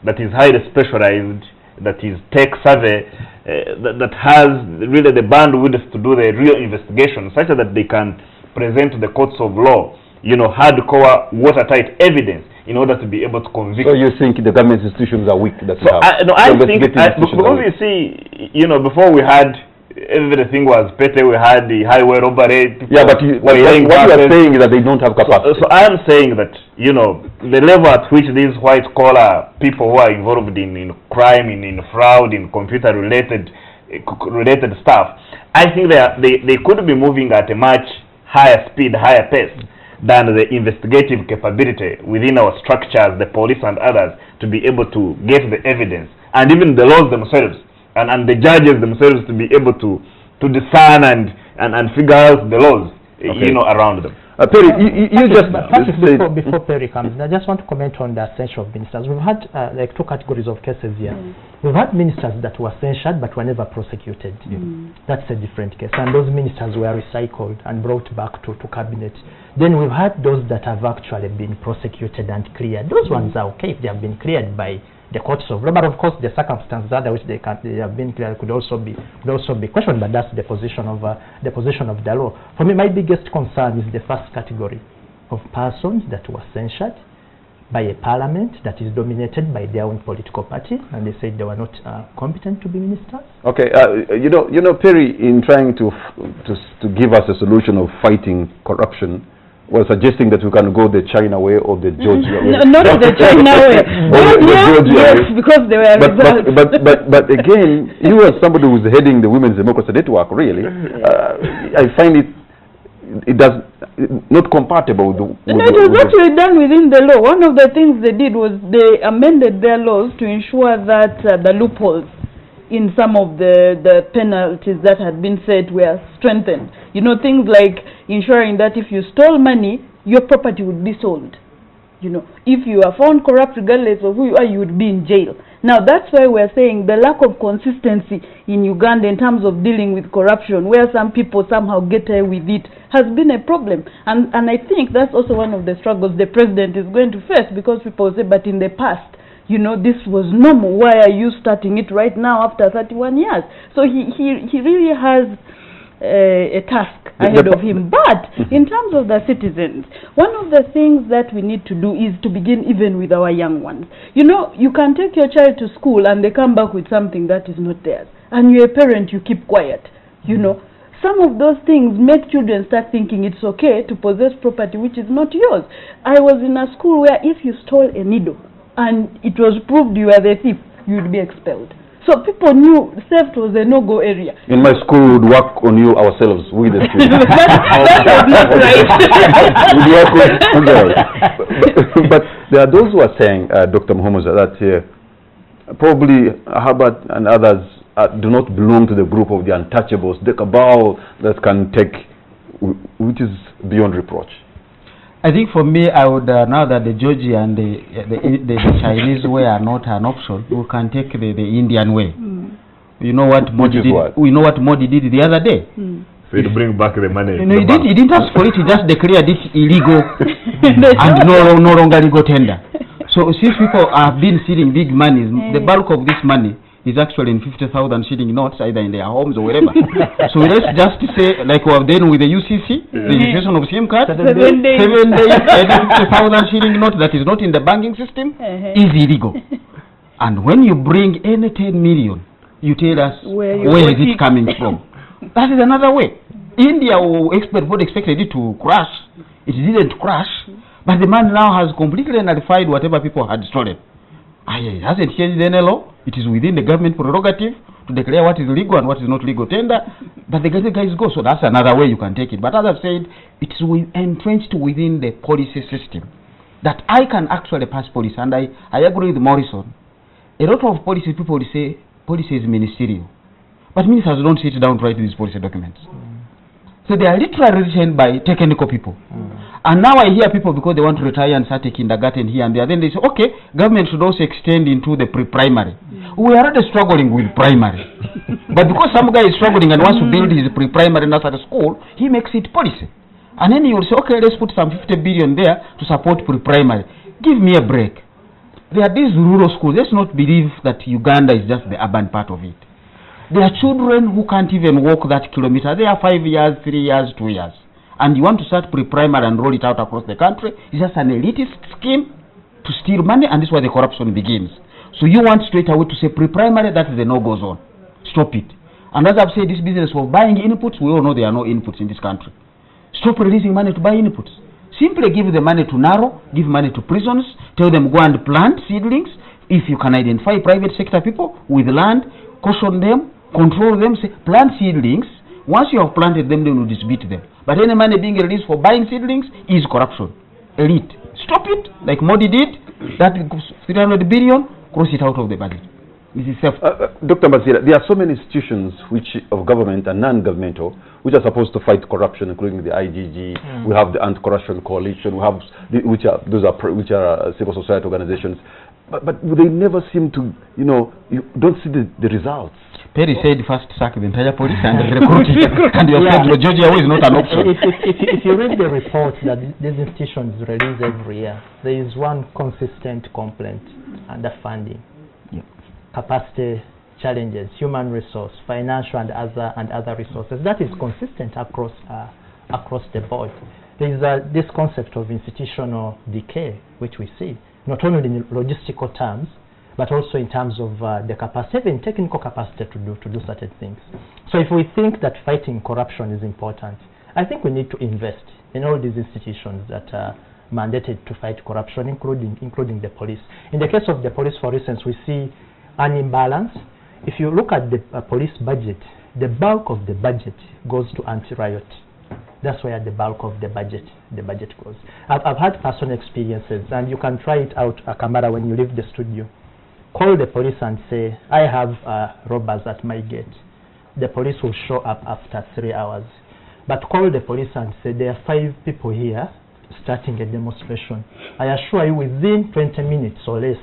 that is highly specialized, that is tech-savvy, that has really the bandwidth to do the real investigation, such that they can present to the courts of law, hardcore, watertight evidence in order to be able to convict. So you think the government institutions are weak? That I think, because you see, before we had, everything was petty, we had the highway robbery. Yeah, but what you are saying is that they don't have capacity. So I am saying that, the level at which these white-collar people who are involved in crime, in fraud, in computer-related stuff, I think they could be moving at a much higher speed, higher pace than the investigative capability within our structures, the police and others, to be able to get the evidence, and even the laws themselves, and the judges themselves to be able to discern and figure out the laws, around them. Perry, you just... Before Perry comes, I just want to comment on the censure of ministers. We've had like two categories of cases here. We've had ministers that were censured but were never prosecuted. That's a different case. And those ministers were recycled and brought back to cabinet. Then we've had those that have actually been prosecuted and cleared. Those ones are okay if they have been cleared by the courts of law, but of course the circumstances under which they have been cleared could also be questioned. But that's the position of the law. For me, my biggest concern is the first category of persons that were censured by a parliament that is dominated by their own political party, and they said they were not competent to be ministers. Okay, Perry, in trying to give us a solution of fighting corruption, was suggesting that we can go the China way or the Georgia way. Not the China way. Yes, because they were but again, you as somebody who's heading the Women's Democracy Network, really, I find it not compatible with it was actually done within the law. One of the things they did was they amended their laws to ensure that the loopholes in some of the penalties that had been set were strengthened. Things like ensuring that if you stole money, your property would be sold. If you are found corrupt, regardless of who you are, you would be in jail. Now, that's why we're saying the lack of consistency in Uganda in terms of dealing with corruption, where some people somehow get away with it, has been a problem. And I think that's also one of the struggles the president is going to face, because people say, but in the past, this was normal. Why are you starting it right now after 31 years? So he really has a task ahead of him. But in terms of the citizens, one of the things that we need to do is to begin even with our young ones. You can take your child to school and they come back with something that is not theirs. And you're a parent, you keep quiet. Some of those things make children start thinking it's okay to possess property which is not yours. I was in a school where if you stole a needle and it was proved you were the thief, you would be expelled. So people knew theft was a no-go area. In my school, we would work on you ourselves, we the students. That was not right. But there are those who are saying, Dr. Muhammad, that probably Herbert and others do not belong to the group of the untouchables, the cabal that can take, which is beyond reproach. I think for me, I would now that the Georgia and the Chinese way are not an option, we can take the Indian way. You know what Modi did? We know what Modi did the other day. So you bring back the money. He didn't ask for it. He just declared this illegal and no longer legal tender. So since people have been stealing big money, the bulk of this money is actually in 50,000 shilling notes, either in their homes or wherever. So let's just say, like we have done with the UCC, registration of SIM card, 7 days, 50,000 shilling note that is not in the banking system is illegal. And when you bring any 10 million, you tell us where is it coming from. That is another way. India would expected it to crash. It didn't crash, but the man now has completely nullified whatever people had stolen. It hasn't changed any law. It is within the government prerogative to declare what is legal and what is not legal tender. But the guys go. So that's another way you can take it. But as I've said, it's entrenched within the policy system that I can actually pass policy. And I agree with Morrison. A lot of policy people will say policy is ministerial, but ministers don't sit down to write these policy documents. So they are literally written by technical people. And now I hear people, because they want to retire and start a kindergarten here and there, then they say, okay, government should also extend into the pre-primary. We are already struggling with primary. But because some guy is struggling and wants to build his pre-primary nursery school, he makes it policy. And then you will say, okay, let's put some 50 billion there to support pre-primary. Give me a break. There are these rural schools. Let's not believe that Uganda is just the urban part of it. There are children who can't even walk that kilometer. They are 5 years, 3 years, 2 years. And you want to start pre-primary and roll it out across the country. It's just an elitist scheme to steal money, and this is where the corruption begins. So you want straight away to say pre-primary, that is the no-go zone. Stop it. And as I've said, this business of buying inputs, we all know there are no inputs in this country. Stop releasing money to buy inputs. Simply give the money to NARO, give money to prisons, tell them go and plant seedlings. If you can identify private sector people with land, caution them, control them, say plant seedlings. Once you have planted them, then you distribute them. But any money being released for buying seedlings is corruption. Elite. Stop it, like Modi did. That 300 billion, cross it out of the budget. This is Dr. Mazira, there are so many institutions of government and non-governmental which are supposed to fight corruption, including the IGG. We have the Anti-Corruption Coalition. We have which are civil society organizations. But they never seem to, you don't see the results. Perry said first sack the entire police and recruit it. And you said Georgia is not an option. If you read the reports that these institutions release every year, there is one consistent complaint: underfunding, capacity challenges, human resource, financial and other resources. That is consistent across the board. There is this concept of institutional decay, which we see not only in logistical terms, but also in terms of the capacity, even technical capacity to do certain things. So if we think that fighting corruption is important, I think we need to invest in all these institutions that are mandated to fight corruption, including the police. In the case of the police, for instance, we see an imbalance. If you look at the police budget, the bulk of the budget goes to anti-riot. That's where the bulk of the budget goes. I've had personal experiences, and you can try it out, Kamara, when you leave the studio. Call the police and say, I have robbers at my gate. The police will show up after 3 hours. But call the police and say, there are 5 people here starting a demonstration. I assure you, within 20 minutes or less,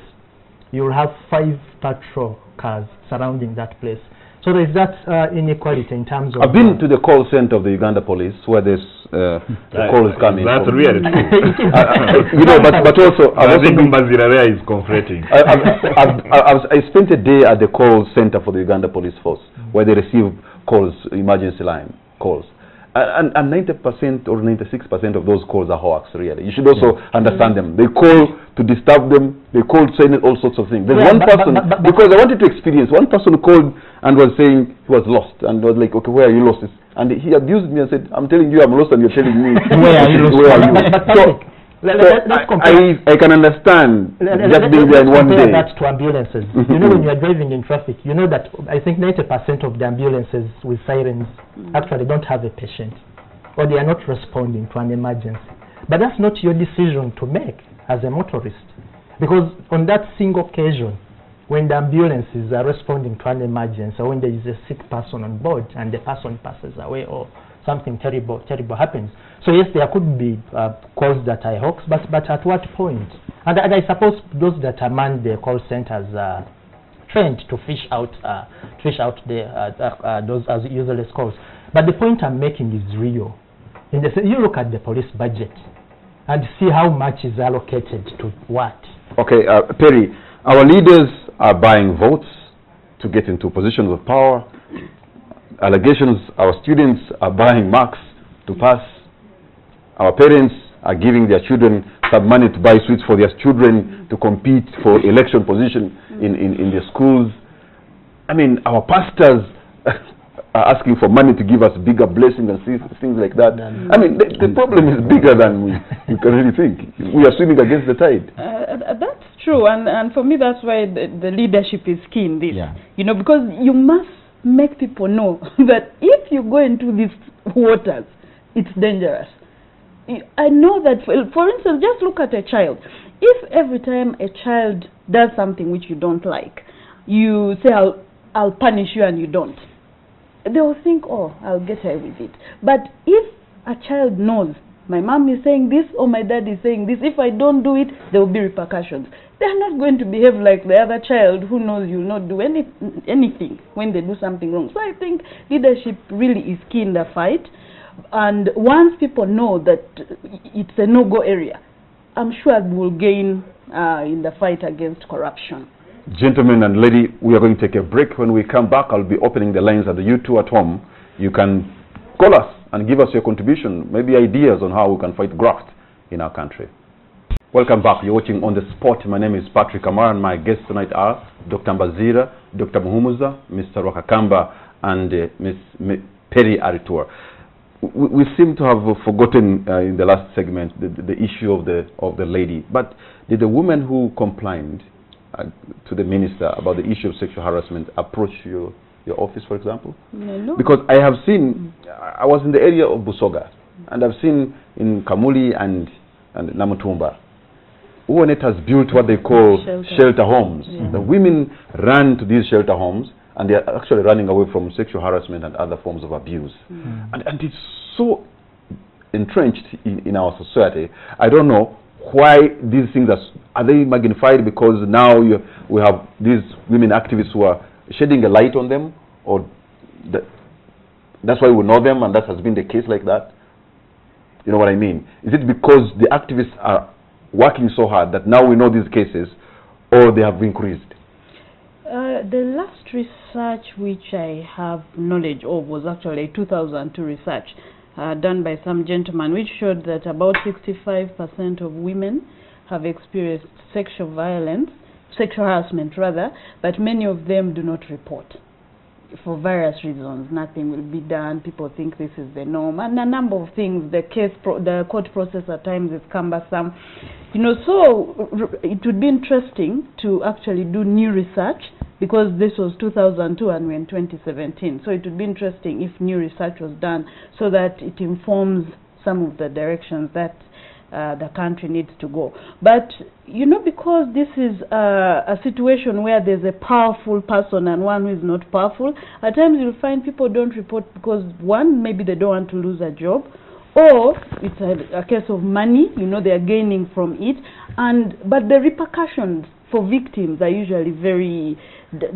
you will have 5 patrol cars surrounding that place. So there is that inequality in terms of... I've been to the call center of the Uganda police where this call is coming. That's reality. But also... I think Mbazirarea is conflating. I spent a day at the call center for the Uganda police force where they receive calls, emergency line calls. And 90% or 96% of those calls are hoax, really. You should also understand them. They call to disturb them. They call saying all sorts of things. There's one person, because I wanted to experience, one person called and was saying he was lost. And was like, okay, where are you lost? And he abused me and said, I'm telling you I'm lost and you're telling me where are you lost? Where are you? I can understand just being there in one day. That to ambulances. You know, when you are driving in traffic, you know that I think 90% of the ambulances with sirens actually don't have a patient, or they are not responding to an emergency. But that's not your decision to make as a motorist, because on that single occasion, when the ambulances are responding to an emergency, or when there is a sick person on board and the person passes away, or something terrible happens. So yes, there could be calls that are hoax, but at what point? And I suppose those that are manned the call centers are trained to fish out those as useless calls. But the point I'm making is real. In the sense, you look at the police budget and see how much is allocated to what. Okay, Perry, our leaders are buying votes to get into positions of power. Allegations, our students are buying marks to pass. Our parents are giving their children some money to buy sweets for their children to compete for election position in their schools. I mean, our pastors are asking for money to give us bigger blessings and things like that. I mean, the problem is bigger than we can really think. We are swimming against the tide. That's true, and for me that's why the leadership is key in this. Yeah. You know, because you must make people know that if you go into these waters, it's dangerous. I know that, for instance, just look at a child. If every time a child does something which you don't like, you say, I'll punish you, and you don't, they will think, oh, I'll get away with it. But if a child knows, my mom is saying this or my dad is saying this, if I don't do it, there will be repercussions. They are not going to behave like the other child who knows you will not do anything when they do something wrong. So I think leadership really is key in the fight. And once people know that it's a no-go area, I'm sure we will gain in the fight against corruption. Gentlemen and lady, we are going to take a break. When we come back, I'll be opening the lines, and you two at home, you can call us and give us your contribution, maybe ideas on how we can fight graft in our country. Welcome back. You're watching On the Spot. My name is Patrick Amara, and my guests tonight are Dr. Mbazira, Dr. Muhumuza, Mr. Wakakamba, and Ms. Perry Aritua. We seem to have forgotten in the last segment the issue of the lady. But did the woman who complained to the minister about the issue of sexual harassment approach your office, for example? No. Because I have seen, I was in the area of Busoga, and I've seen in Kamuli and Namutumba, UNET has built what they call shelter homes. Yeah. The women run to these shelter homes, and they are actually running away from sexual harassment and other forms of abuse. And it's so entrenched in our society. I don't know why these things are they magnified because now we have these women activists who are shedding a light on them, or that's why we know them, and that has been the case like that. You know what I mean? Is it because the activists are working so hard that now we know these cases, or they have increased? The last research which I have knowledge of was actually a 2002 research done by some gentleman, which showed that about 65% of women have experienced sexual harassment rather, but many of them do not report for various reasons. Nothing will be done. People think this is the norm, and a number of things. The court process at times is cumbersome. You know, so it would be interesting to actually do new research, because this was 2002 and we're in 2017. So it would be interesting if new research was done so that it informs some of the directions that the country needs to go. But, you know, because this is a situation where there's a powerful person and one who is not powerful, at times you'll find people don't report because, one, maybe they don't want to lose a job, or it's a case of money, you know, they are gaining from it. But the repercussions for victims are usually very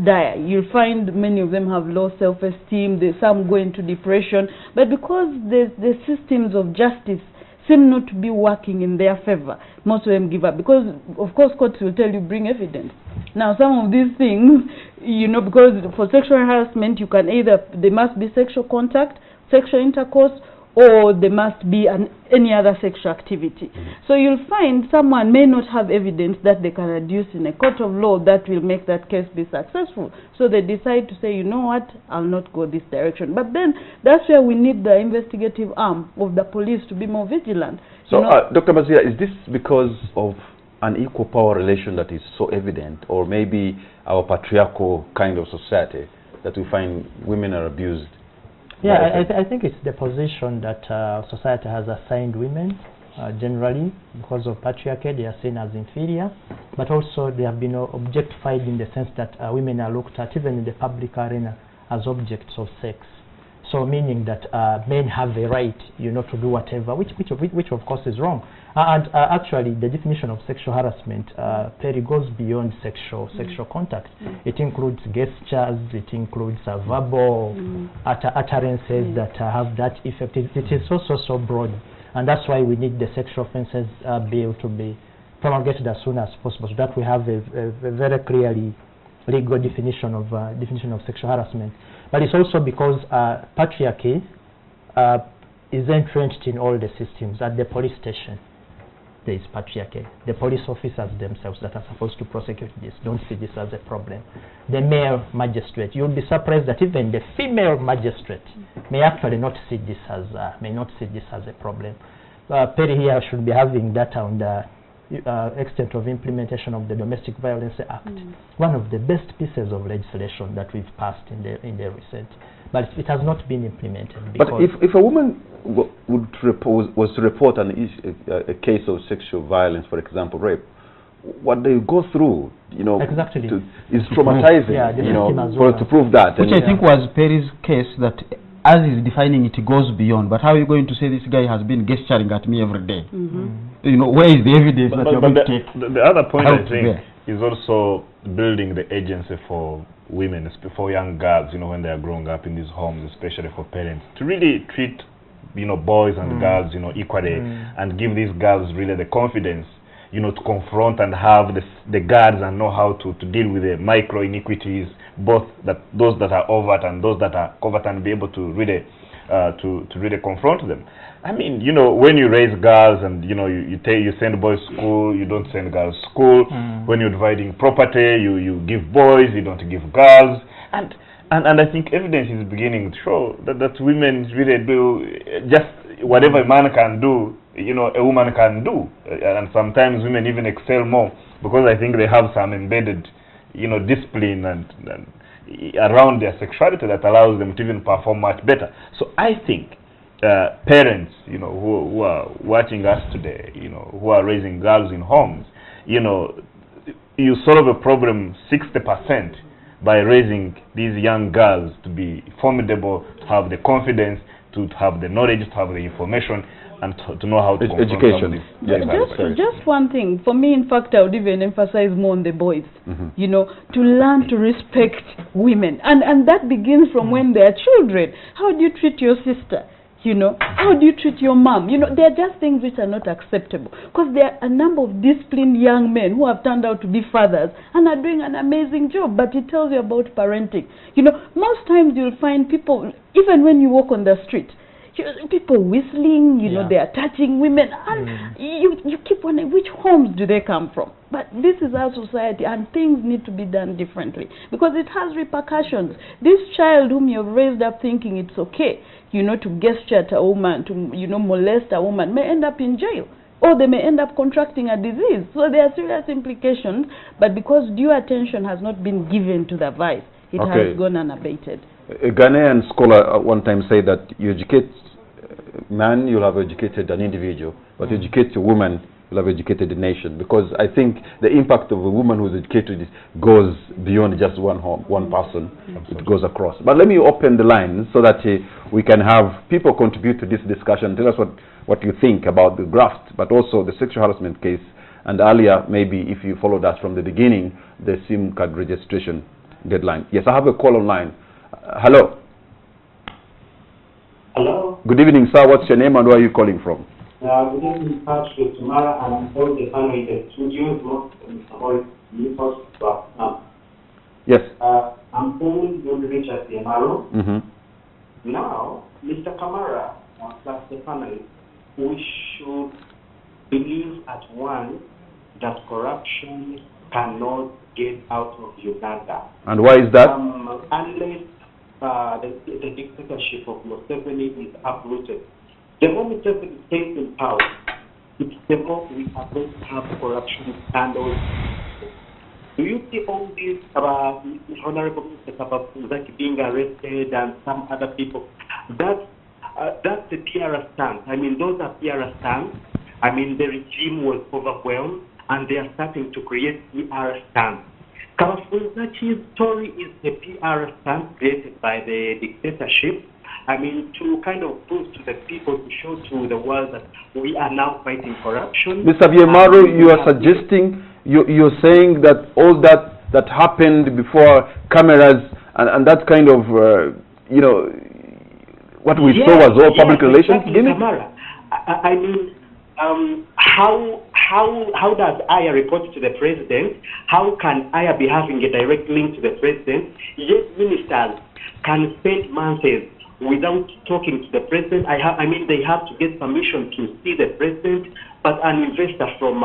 dire. You'll find many of them have low self-esteem, some go into depression, but because the systems of justice seem not to be working in their favor, most of them give up, because of course courts will tell you bring evidence. Now some of these things, you know, because for sexual harassment you can either, there must be sexual contact, sexual intercourse, or there must be any other sexual activity. So you'll find someone may not have evidence that they can adduce in a court of law that will make that case be successful. So they decide to say, you know what, I'll not go this direction. But then that's where we need the investigative arm of the police to be more vigilant. So, Dr. Mbazira, is this because of an equal power relation that is so evident, or maybe our patriarchal kind of society that we find women are abused? Yeah, I think it's the position that society has assigned women generally. Because of patriarchy, they are seen as inferior, but also they have been objectified in the sense that women are looked at, even in the public arena, as objects of sex. So meaning that men have the right, you know, to do whatever, which of course is wrong. And actually, the definition of sexual harassment goes beyond sexual contact. It includes gestures, it includes verbal utterances that have that effect. It is so broad, and that's why we need the Sexual Offences Bill to be promulgated as soon as possible, so that we have a very clearly legal definition of sexual harassment. But it's also because patriarchy is entrenched in all the systems. At the police station, there is patriarchy. The police officers themselves that are supposed to prosecute this don't see this as a problem. The male magistrate, you'll be surprised that even the female magistrate may actually not see this as a problem. Perry here should be having data on the extent of implementation of the Domestic Violence Act, one of the best pieces of legislation that we've passed in the recent, but it has not been implemented. But if a woman was to report a case of sexual violence, for example, rape, what they go through, you know, exactly, is traumatizing, you know, to prove that. Which I think was Perry's case, that as he's defining it, it goes beyond. But how are you going to say this guy has been gesturing at me every day? You know, where is the evidence that you're going to take? The other point, I think, is also building the agency for women, for young girls, you know, when they are growing up in these homes, especially for parents, to really treat, you know, boys and girls, you know, equally, and give these girls really the confidence, you know, to confront and have the guards and know how to deal with the micro iniquities, both those that are overt and those that are covert, and be able to really really confront them. I mean, you know, when you raise girls and, you know, you send boys to school, you don't send girls to school. When you're dividing property, you give boys, you don't give girls. And I think evidence is beginning to show that women really do just whatever a man can do, you know, a woman can do. And sometimes women even excel more, because I think they have some embedded, you know, discipline and around their sexuality that allows them to even perform much better. So I think parents, you know, who are watching us today, you know, who are raising girls in homes, you know, you solve a problem 60% by raising these young girls to be formidable, to have the confidence, to have the knowledge, to have the information, and to know how to education. Just one thing for me. In fact, I would even emphasize more on the boys. You know, to learn to respect women, and that begins from when they are children. How do you treat your sister? You know, how do you treat your mom? You know, there are just things which are not acceptable, because there are a number of disciplined young men who have turned out to be fathers and are doing an amazing job. But it tells you about parenting. You know, most times you'll find people, even when you walk on the street, people whistling, you know, they are touching women, and you keep wondering, which homes do they come from? But this is our society, and things need to be done differently, because it has repercussions. This child whom you have raised up thinking it's okay, you know, to gesture at a woman, to, you know, molest a woman, may end up in jail, or they may end up contracting a disease. So there are serious implications, but because due attention has not been given to the vice, it has gone unabated. A Ghanaian scholar one time said that you educate man, you'll have educated an individual, but educate a woman, you'll have educated a nation. Because I think the impact of a woman who's educated goes beyond just one home, one person. It goes across. But let me open the line so that we can have people contribute to this discussion. Tell us what you think about the graft, but also the sexual harassment case. And earlier, maybe if you followed us from the beginning, the SIM card registration deadline. Yes, I have a call online. Hello. Hello. Good evening, sir. What's your name and where are you calling from? Good evening, Patrick, Tamara, and all the family that studios, most of the voice, Yes. I'm calling you to reach at the MRO. Now, Mr. Kamara, plus the family, we should believe at once that corruption cannot get out of Uganda. And why is that? Unless the dictatorship of Museveni is uprooted. The moment Museveni stays in power, it's the moment we are going to have corruption scandals. Do you see all these Honorable Mr. Kababuzaki being arrested and some other people? That's the PR stance. I mean, those are PR stance. I mean, the regime was overwhelmed, and they are starting to create PR stance. Kabafuzachi's story is the PR stance created by the dictatorship. I mean, to kind of prove to the people, to show to the world that we are now fighting corruption. Mr. Biemaru, you are suggesting, you're saying that all that happened before cameras and that kind of, you know, what we saw was all public relations? Exactly, I mean, how does Aya report to the president? How can Aya be having a direct link to the president? Yet ministers can spend months without talking to the president. I mean, they have to get permission to see the president. But an investor from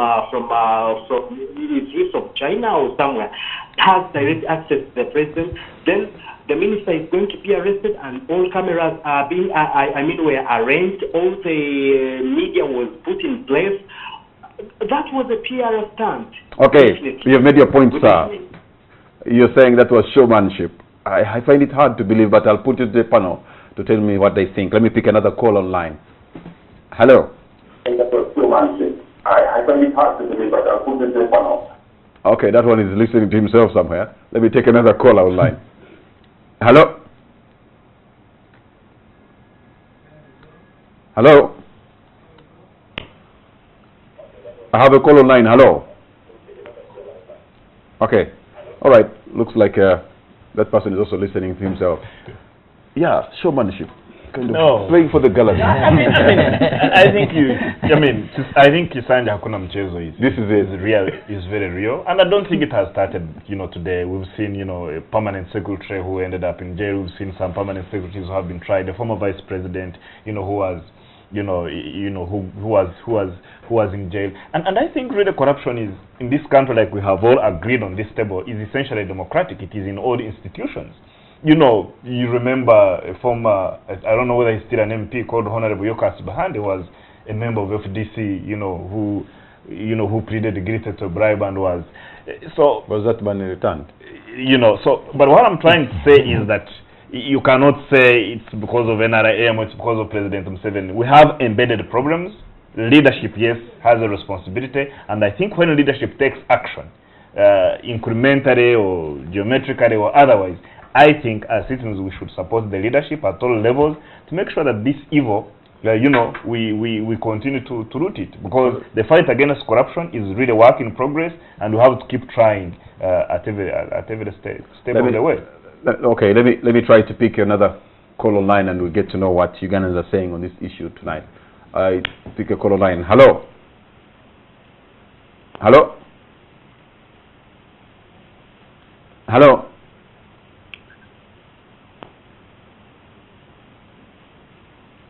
China or somewhere has direct access to the president. Then the minister is going to be arrested, and all cameras are being, were arranged. All the media was put in place. that was a PR stunt. Okay, Definitely. you have made your point, sir. You're saying that was showmanship. I find it hard to believe, but I'll put it to the panel to tell me what they think. Let me pick another call online. Hello. That was showmanship. I find it hard to believe, but I'll put it to the panel. Okay, that one is listening to himself somewhere. Let me take another call online. Hello? Hello? I have a call online. Hello? Okay. All right. Looks like that person is also listening to himself. Yeah, showmanship. Kind of playing for the gallery. I think Kisanja Hakuna Mchezo is real, is very real, and I don't think it has started, today. We've seen, a permanent secretary who ended up in jail. We've seen some permanent secretaries who have been tried. The former vice president, who was, who was in jail. And I think really corruption is in this country, like we have all agreed on this table, is essentially democratic. It is in all institutions. You remember a former, I don't know whether he's still an MP, called Honorable Yokas Bahande, was a member of FDC, who pleaded guilty to bribe and was, so... Was that money returned? But what I'm trying to say is that you cannot say it's because of NRM or it's because of President Museveni. We have embedded problems. Leadership, yes, has a responsibility, and I think when leadership takes action, incrementally or geometrically or otherwise, I think as citizens we should support the leadership at all levels to make sure that this evil, we continue to root it, because the fight against corruption is really a work in progress, and we have to keep trying at every step of the way. Okay, let me try to pick another call online, and we'll get to know what Ugandans are saying on this issue tonight. I pick a call online. Hello. Hello. Hello.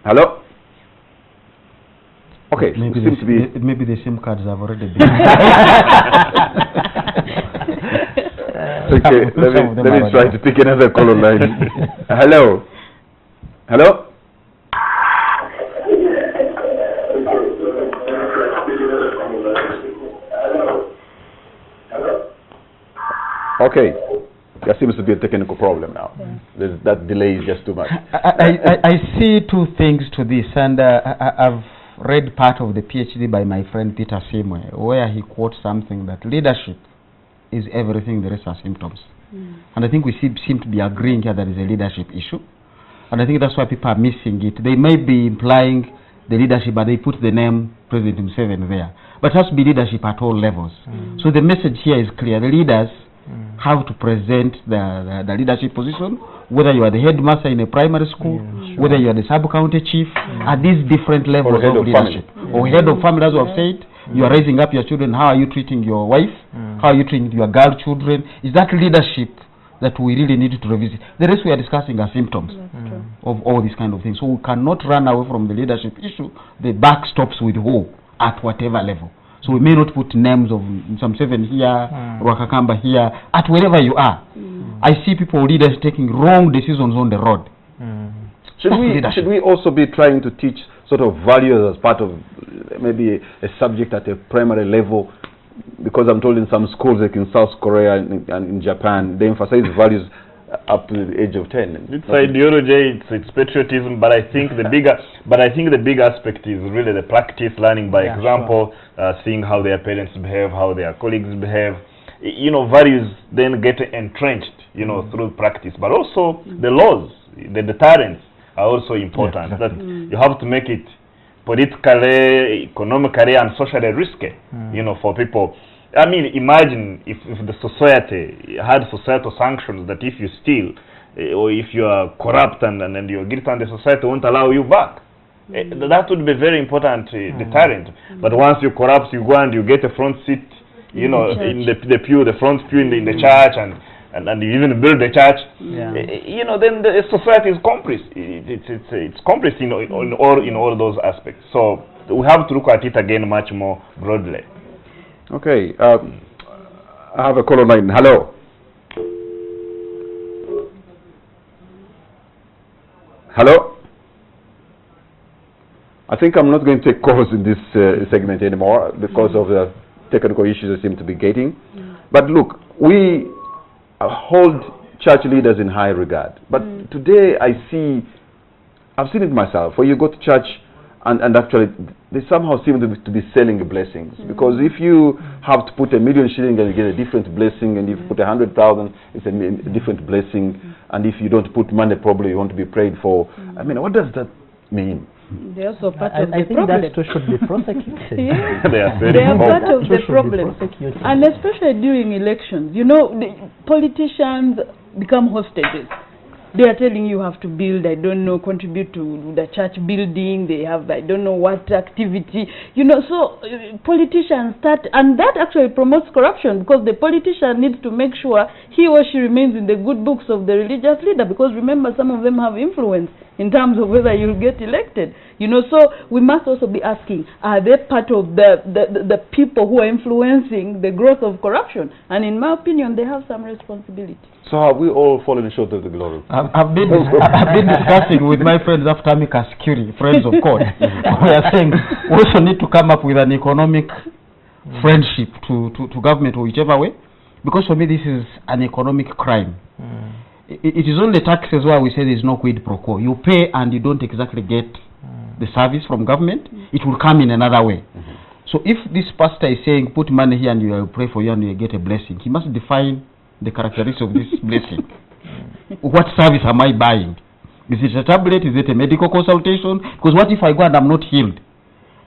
Hello? Okay, maybe the SIM cards have already been. Okay, let me try to pick another call online. Hello? Hello? Okay. There seems to be a technical problem now. Yeah. That delay is just too much. I see two things to this, and I've read part of the PhD by my friend Peter Simwe, where he quotes something that leadership is everything, the rest are symptoms. And I think we seem to be agreeing here that is a leadership issue, and I think that's why people are missing it. They may be implying the leadership, but they put the name President Museveni there. But it has to be leadership at all levels. So the message here is clear. The leaders how to present the leadership position, whether you are the headmaster in a primary school, whether you are the sub-county chief, at these different levels of leadership. Or head of family, as we have said, you are raising up your children, how are you treating your wife, how are you treating your girl children? Is that leadership that we really need to revisit? The rest we are discussing are symptoms of all these kind of things. So we cannot run away from the leadership issue. The buck stops with who, at whatever level. So we may not put names of some seven here, Rwakakamba here, at wherever you are. I see people, leaders, taking wrong decisions on the road. Should we also be trying to teach sort of values as part of maybe a subject at a primary level? Because I'm told in some schools, like in South Korea and in Japan, they emphasize values up to the age of 10. It's ideology, it's patriotism, but I think the bigger aspect is really the practice, learning by example, seeing how their parents behave, how their colleagues behave. Values then get entrenched, through practice. But also the laws, the deterrents are also important. That you have to make it politically, economically, and socially risky, for people. I mean, imagine if the society had societal sanctions that if you steal or if you are corrupt and you're guilty, and the society won't allow you back. That would be a very important deterrent. But once you corrupt, you go and you get a front seat, in the pew, the front pew in the church, and you even build the church. Then the society is compressed. It's compressed in all those aspects. So we have to look at it again much more broadly. Okay, I have a call online. Hello. Hello. I think I'm not going to take calls in this segment anymore because of the technical issues that seem to be getting. But look, we hold church leaders in high regard. But today I've seen it myself, where you go to church and actually they somehow seem to be selling blessings. Because if you have to put 1 million shillings and you get a different blessing, and if you put 100,000, it's a different blessing, and if you don't put money, probably you want to be prayed for. I mean, what does that mean? They're also part of I the think problem. that should be prosecuted. Yeah. They are They are part of the problem. Prosecuted. And especially during elections, you know, the politicians become hostages. They are telling you have to build, I don't know, contribute to the church building. They have, I don't know what activity, you know. So politicians start, and that actually promotes corruption, because the politician needs to make sure he or she remains in the good books of the religious leader, because remember, some of them have influence in terms of whether you'll get elected, you know. So we must also be asking, are they part of the people who are influencing the growth of corruption? And in my opinion, they have some responsibility. So have we all fallen short of the glory? I've been discussing with my friends after Amicus Curie, friends of God. We are saying we also need to come up with an economic friendship to government, or whichever way, because for me this is an economic crime. It is only taxes where we say there is no quid pro quo. You pay and you don't exactly get the service from government. It will come in another way. So if this pastor is saying put money here and you will pray for you and you will get a blessing, he must define the characteristics of this blessing. What service am I buying? Is it a tablet? Is it a medical consultation? Because what if I go and I'm not healed?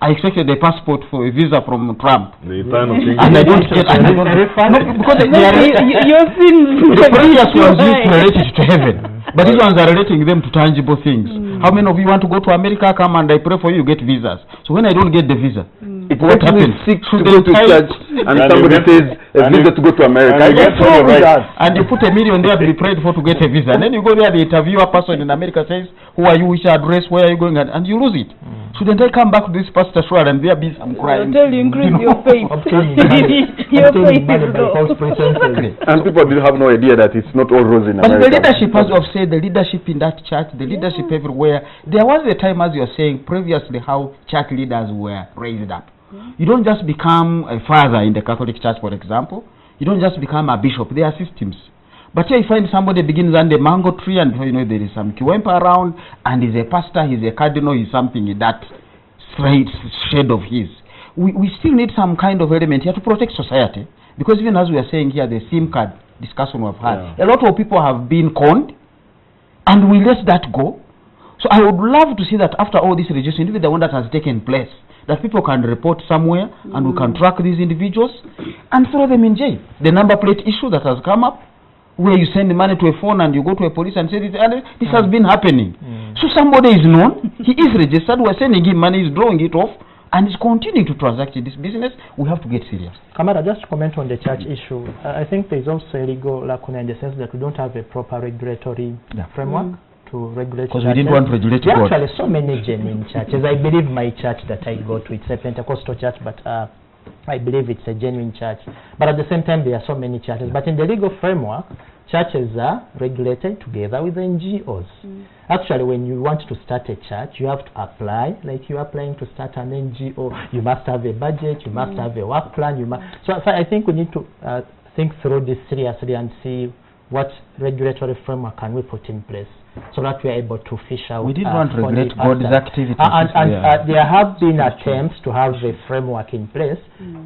I expected a passport for a visa from Trump, The eternal thing. and I don't get. I don't refund. No, because You're the previous ones used to relate it to heaven, but these ones are relating them to tangible things. How many of you want to go to America? Come and I pray for you, get visas. So when I don't get the visa, what happens? Sick to go to church, and somebody says a visa to go to America. and you get all the rights. And you put $1 million there to be prayed for to get a visa. And then you go there, the interviewer person in America says, who are you, which address, where are you going, and you lose it. Shouldn't I come back to this pastor sure and there be some crime? I'll tell you, increase your faith. Your faith is low. Exactly. And people have no idea that it's not all rose in But America. the leadership, as I've said, the leadership in that church, the leadership everywhere, there was a time, as you're saying, previously how church leaders were raised up. You don't just become a father in the Catholic Church, for example. You don't just become a bishop. There are systems. But here you find somebody begins under a mango tree, and you know there is some kiwempa around, and he's a pastor, he's a cardinal, he's something in that straight shade of his. We still need some kind of element here to protect society, because even as we are saying here, the SIM card discussion we've had, a lot of people have been conned, and we let that go. So I would love to see that after all this legislation, even the one that has taken place, that people can report somewhere and we can track these individuals and throw them in jail. The number plate issue that has come up, where you send money to a phone and you go to a police and say this has been happening. So somebody is known, he is registered, we're sending him money, he's drawing it off, and he's continuing to transact in this business. We have to get serious. Kamara, just to comment on the church issue, I think there's also a legal lacuna in the sense that we don't have a proper regulatory framework to regulate. Because we didn't want to regulate there are God. actually so many genuine churches. I believe my church that I go to, it's a Pentecostal church, but I believe it's a genuine church. But at the same time, there are so many churches. But in the legal framework, churches are regulated together with NGOs. Actually, when you want to start a church, you have to apply, like you're applying to start an NGO. You must have a budget, you must have a work plan. So I think we need to think through this seriously and see what regulatory framework can we put in place, so that we are able to fish out. We didn't want to regulate God's activities. And there have been attempts to have a framework in place,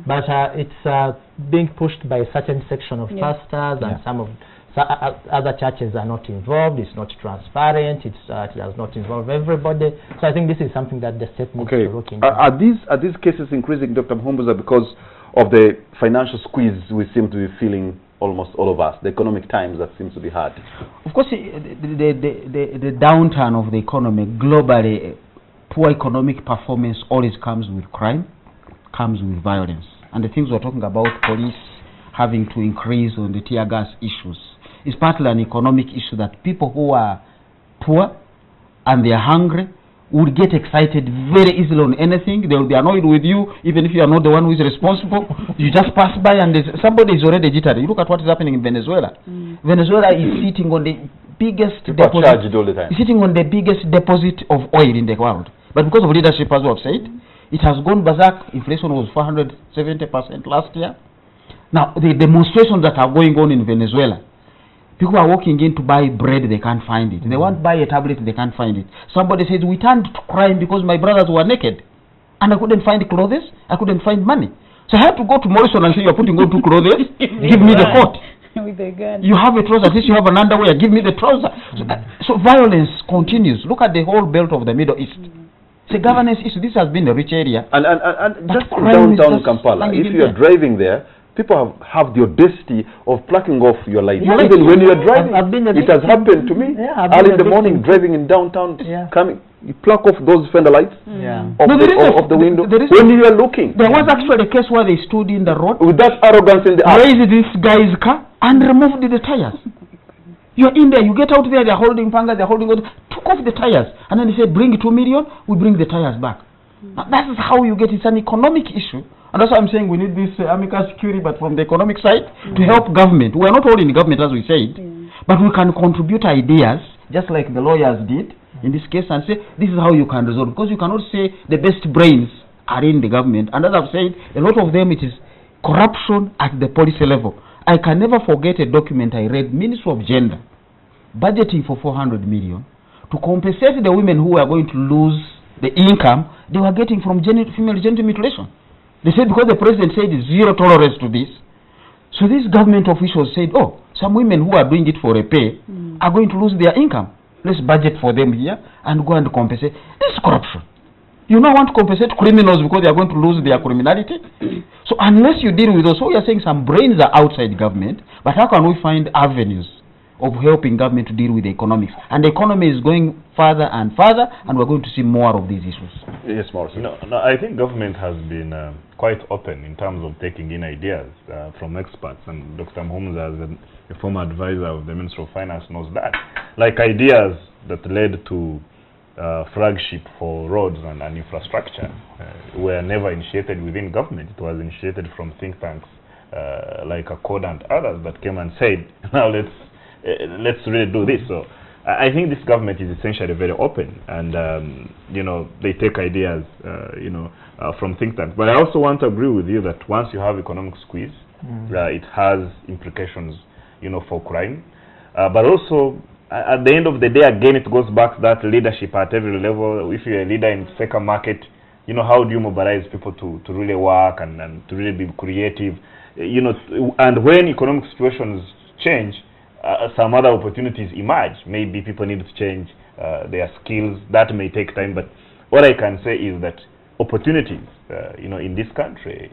but it's being pushed by a certain section of pastors, and some of other churches are not involved. It's not transparent. It does not involve everybody. So I think this is something that the state needs to look into. Are these cases increasing, Dr. Mhumbuza, because of the financial squeeze we seem to be feeling, almost all of us, the economic times that seems to be hard? Of course, the downturn of the economy globally, poor economic performance always comes with crime, comes with violence. And the things we're talking about, police having to increase on the tear gas issues, is partly an economic issue, that people who are poor and they are hungry would get excited very easily on anything. They will be annoyed with you, even if you are not the one who is responsible. You just pass by and somebody is already jittery. You look at what is happening in Venezuela. Venezuela is sitting on the biggest deposit. Charged all the time. Sitting on the biggest deposit of oil in the world. But because of leadership, as we have said, it has gone berserk. Inflation was 470% last year. Now, the demonstrations that are going on in Venezuela, people are walking in to buy bread, they can't find it. They want to buy a tablet, they can't find it. Somebody says, we turned to crime because my brothers were naked. And I couldn't find clothes, I couldn't find money. So I had to go to Morrison and say, you're putting on 2 clothes, give me the coat. With a gun. You have a trouser, at least you have an underwear, give me the trouser. So violence continues. Look at the whole belt of the Middle East. It's a governance issue. This has been a rich area. And just in downtown Kampala, if you are driving there, people have the audacity of plucking off your lights. Yeah. Even when you are driving, I've been it has happened to me. Yeah, early in the morning, driving in downtown, coming, you pluck off those fender lights off the window when you are looking. There was actually a case where they stood in the road with that arrogance in the eye, raised this guy's car and removed the tires. You're in there, you get out there, they're holding panga, they're holding, took off the tires, and then they said, bring 2 million, we bring the tires back. Now, that is how you get it. It's an economic issue. And that's why I'm saying we need this amicus curiae, but from the economic side, to help government. We are not all in government, as we said, but we can contribute ideas, just like the lawyers did in this case, and say, this is how you can resolve. Because you cannot say the best brains are in the government. And as I've said, a lot of them, it is corruption at the policy level. I can never forget a document I read, Ministry of Gender, budgeting for 400 million to compensate the women who are going to lose the income they were getting from female genital mutilation. They said because the president said zero tolerance to this. So these government officials said, oh, some women who are doing it for a pay are going to lose their income. Let's budget for them here and go and compensate. This is corruption. You now want to compensate criminals because they are going to lose their criminality? So unless you deal with those, so we are saying some brains are outside government, but how can we find avenues of helping government to deal with the economics? And the economy is going further and further, and we're going to see more of these issues. Yes, Morrison. No, I think government has been quite open in terms of taking in ideas from experts, and Dr. Mhumza, as a former advisor of the Minister of Finance, knows that. Like ideas that led to flagship for roads and infrastructure were never initiated within government. It was initiated from think tanks like Accord and others that came and said, now let's really do this. So I think this government is essentially very open, and you know, they take ideas from think tanks. But I also want to agree with you that once you have economic squeeze, it has implications, for crime. But also at the end of the day, again, it goes back to that leadership at every level. If you're a leader in sector market, how do you mobilize people to really work and to really be creative? And when economic situations change, some other opportunities emerge. Maybe people need to change their skills. That may take time, but what I can say is that opportunities, in this country,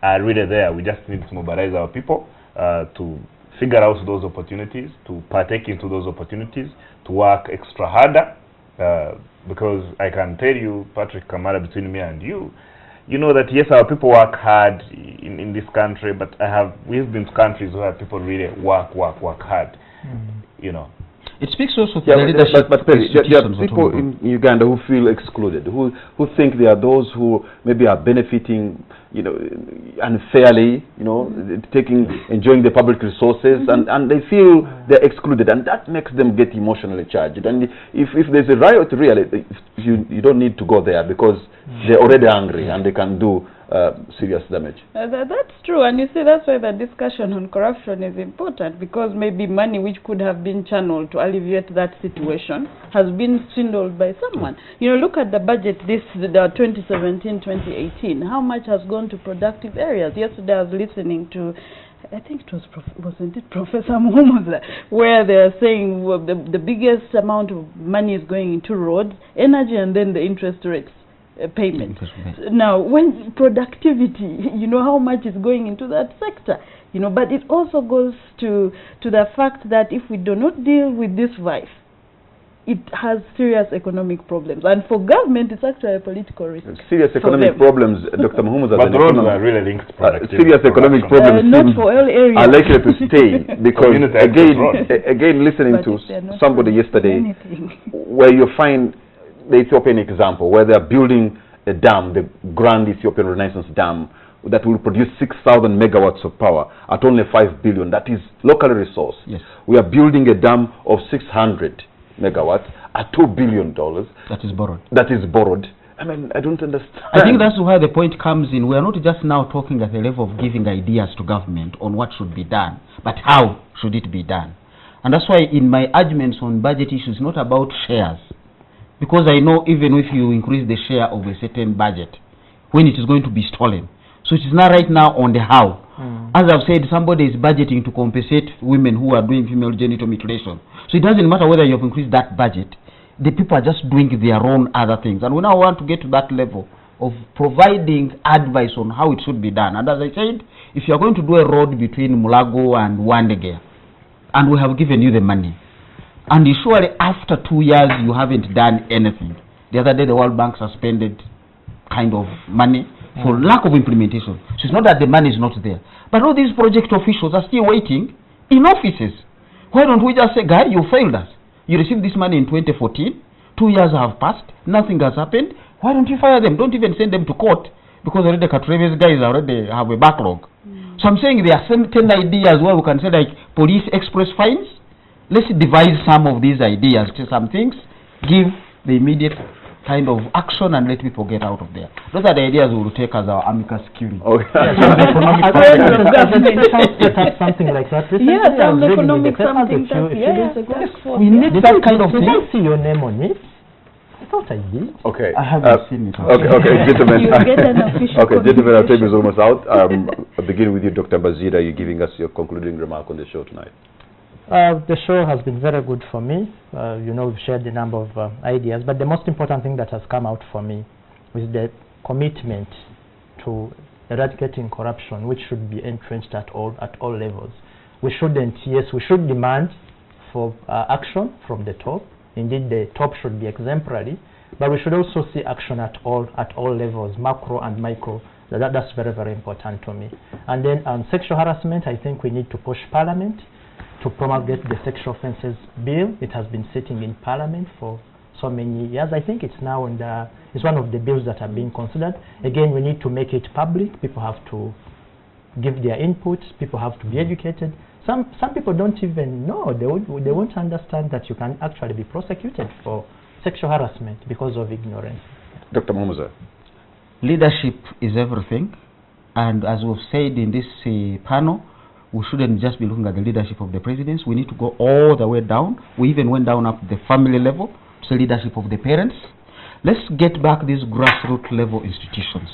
are really there. We just need to mobilize our people to figure out those opportunities, to partake into those opportunities, to work extra harder. Because I can tell you, Patrick Kamara, between me and you, that yes, our people work hard in this country, but we've been to countries where people really work hard. It speaks also to the leadership. But there are people in Uganda who feel excluded, who think there are those who maybe are benefiting, unfairly, enjoying the public resources, and they feel they're excluded, and that makes them get emotionally charged. And if there's a riot, really, you don't need to go there because they're already angry and they can do serious damage. That's true, and you see that's why the discussion on corruption is important, because maybe money which could have been channeled to alleviate that situation has been swindled by someone. Look at the budget, the 2017-2018, how much has gone to productive areas. Yesterday I was listening to, I think it was, wasn't it Professor Mhumza, where they are saying the biggest amount of money is going into roads, energy, and then the interest rates. Payment. Now, when productivity, how much is going into that sector, but it also goes to the fact that if we do not deal with this vice, it has serious economic problems, and for government, it's actually a political risk. Serious economic problems, Dr. Mhumza. But roads are really linked to productivity. Serious economic problems not for all areas. are likely to stay because again, listening to somebody yesterday, where you find the Ethiopian example, where they are building a dam, the Grand Ethiopian Renaissance Dam, that will produce 6,000 megawatts of power at only 5 billion. That is locally resourced. Yes. We are building a dam of 600 megawatts at $2 billion. That is borrowed. That is borrowed. I mean, I don't understand. I think that's where the point comes in. We are not just now talking at the level of giving ideas to government on what should be done, but how should it be done. And that's why in my arguments on budget issues, not about shares. Because I know even if you increase the share of a certain budget, when it is going to be stolen. So it is not right now on the how. As I've said, somebody is budgeting to compensate women who are doing female genital mutilation. So it doesn't matter whether you have increased that budget. The people are just doing their own other things. And we now want to get to that level of providing advice on how it should be done. And as I said, if you are going to do a road between Mulago and Wandege, and we have given you the money, and surely after 2 years you haven't done anything. The other day the World Bank suspended kind of money for lack of implementation. So it's not that the money is not there. But all these project officials are still waiting in offices. Why don't we just say, guy, you failed us. You received this money in 2014. 2 years have passed. Nothing has happened. Why don't you fire them? Don't even send them to court. Because already the Katreves guys already have a backlog. So I'm saying there are certain ideas where we can say like police express fines. Let's devise some of these ideas to some things. Give the immediate kind of action and let people get out of there. Those are the ideas we will take as our amicus curiae. Okay. Something like that. Yeah, some economic something we need that kind of thing. Did I see your name on it? I thought I did. Okay. I haven't seen it. Okay, gentlemen. Okay, gentlemen, our time is almost out. I'll begin with you, Dr. Bazira. You're giving us your concluding remark on the show tonight. The show has been very good for me. You know, we've shared a number of ideas, but the most important thing that has come out for me is the commitment to eradicating corruption, which should be entrenched at all levels. We shouldn't, yes, we should demand for action from the top. Indeed, the top should be exemplary, but we should also see action at all levels, macro and micro. That's very, very important to me. And then on sexual harassment, I think we need to push Parliament to promulgate the sexual offences bill. It has been sitting in Parliament for so many years. I think it's now it's one of the bills that are being considered. Again, we need to make it public. People have to give their inputs. People have to be educated. Some people don't even know. They won't understand that you can actually be prosecuted for sexual harassment because of ignorance. Dr. Momuza. Leadership is everything. And as we've said in this panel, we shouldn't just be looking at the leadership of the presidents. We need to go all the way down. We even went down up to the family level, to the leadership of the parents. Let's get back these grassroots level institutions.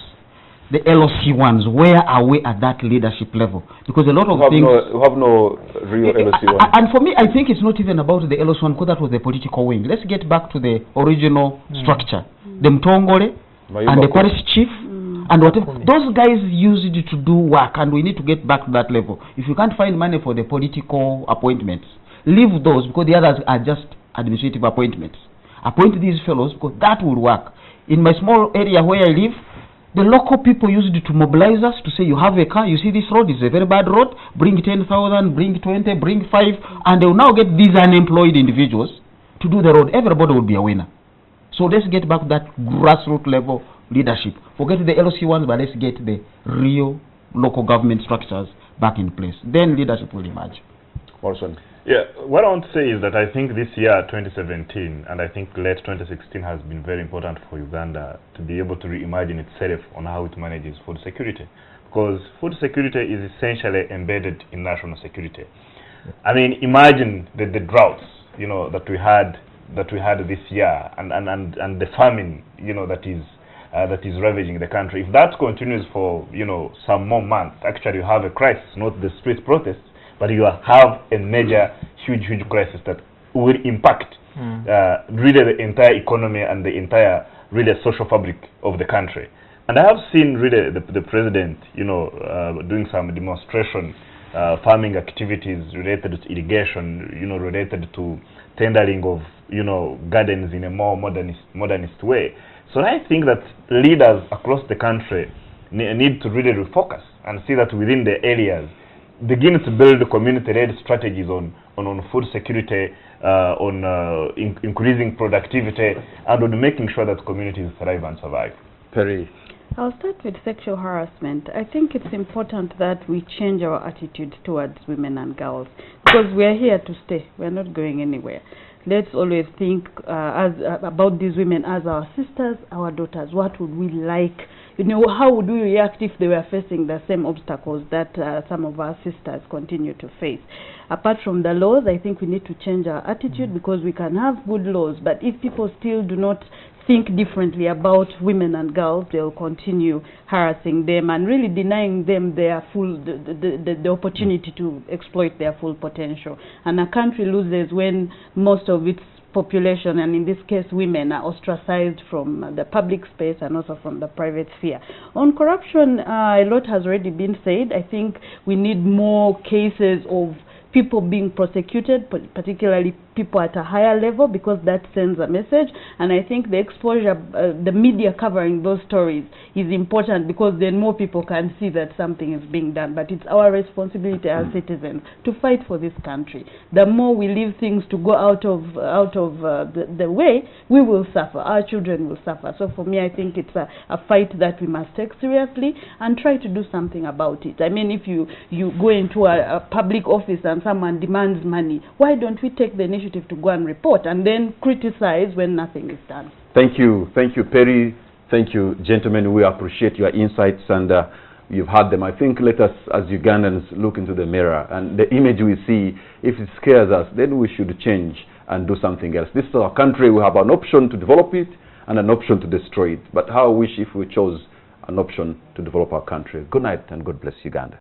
The LOC ones, where are we at that leadership level? Because a lot of things... We have no real LOC one. And for me, I think it's not even about the LOC one, because that was the political wing. Let's get back to the original structure. The Mtongole and the parish chief. And whatever, those guys used it to do work, and we need to get back to that level. If you can't find money for the political appointments, leave those, because the others are just administrative appointments. Appoint these fellows, because that will work. In my small area where I live, the local people used it to mobilize us to say, you have a car, you see this road is a very bad road, bring 10,000, bring 20, bring 5, and they will now get these unemployed individuals to do the road. Everybody will be a winner. So let's get back to that grassroots level leadership. Forget the LOC ones, but let's get the real local government structures back in place. Then leadership will emerge. Morrison. Yeah, what I want to say is that I think this year, 2017, and I think late 2016 has been very important for Uganda to be able to reimagine itself on how it manages food security. Because food security is essentially embedded in national security. I mean, imagine the droughts, you know, that we had this year, and the famine, you know, that is ravaging the country. If that continues for, you know, some more months, actually you have a crisis, not the street protests, but you have a major, huge crisis that will impact really the entire economy and the entire really social fabric of the country. And I have seen really the president, you know, doing some demonstration farming activities related to irrigation, you know, related to tendering of, you know, gardens in a more modernist way. So I think that leaders across the country need to really refocus and see that within the areas, begin to build community-led strategies on food security, on increasing productivity, and on making sure that communities thrive and survive. Perry. I'll start with sexual harassment. I think it's important that we change our attitude towards women and girls, because we are here to stay. We're not going anywhere. let's always think about these women as our sisters, our daughters. What would we like? You know, how would we react if they were facing the same obstacles that some of our sisters continue to face? Apart from the laws, I think we need to change our attitude, because we can have good laws, but if people still do not think differently about women and girls, they'll continue harassing them and really denying them their full the opportunity to exploit their full potential. And a country loses when most of its population, and in this case women, are ostracized from the public space and also from the private sphere. On corruption, a lot has already been said. I think we need more cases of people being prosecuted, particularly people at a higher level, because that sends a message. And I think the exposure, the media covering those stories is important, because then more people can see that something is being done. But it's our responsibility as citizens to fight for this country. The more we leave things to go out of the way, we will suffer. Our children will suffer. So for me, I think it's a fight that we must take seriously and try to do something about it. I mean, if you go into a public office and someone demands money, why don't we take the initiative to go and report and then criticize when nothing is done? Thank you, Perry. Thank you, gentlemen. We appreciate your insights, and you've had them. I think let us, as Ugandans, look into the mirror, and the image we see, if it scares us, then we should change and do something else. This is our country. We have an option to develop it and an option to destroy it. But how I wish if we chose an option to develop our country. Good night and God bless Uganda.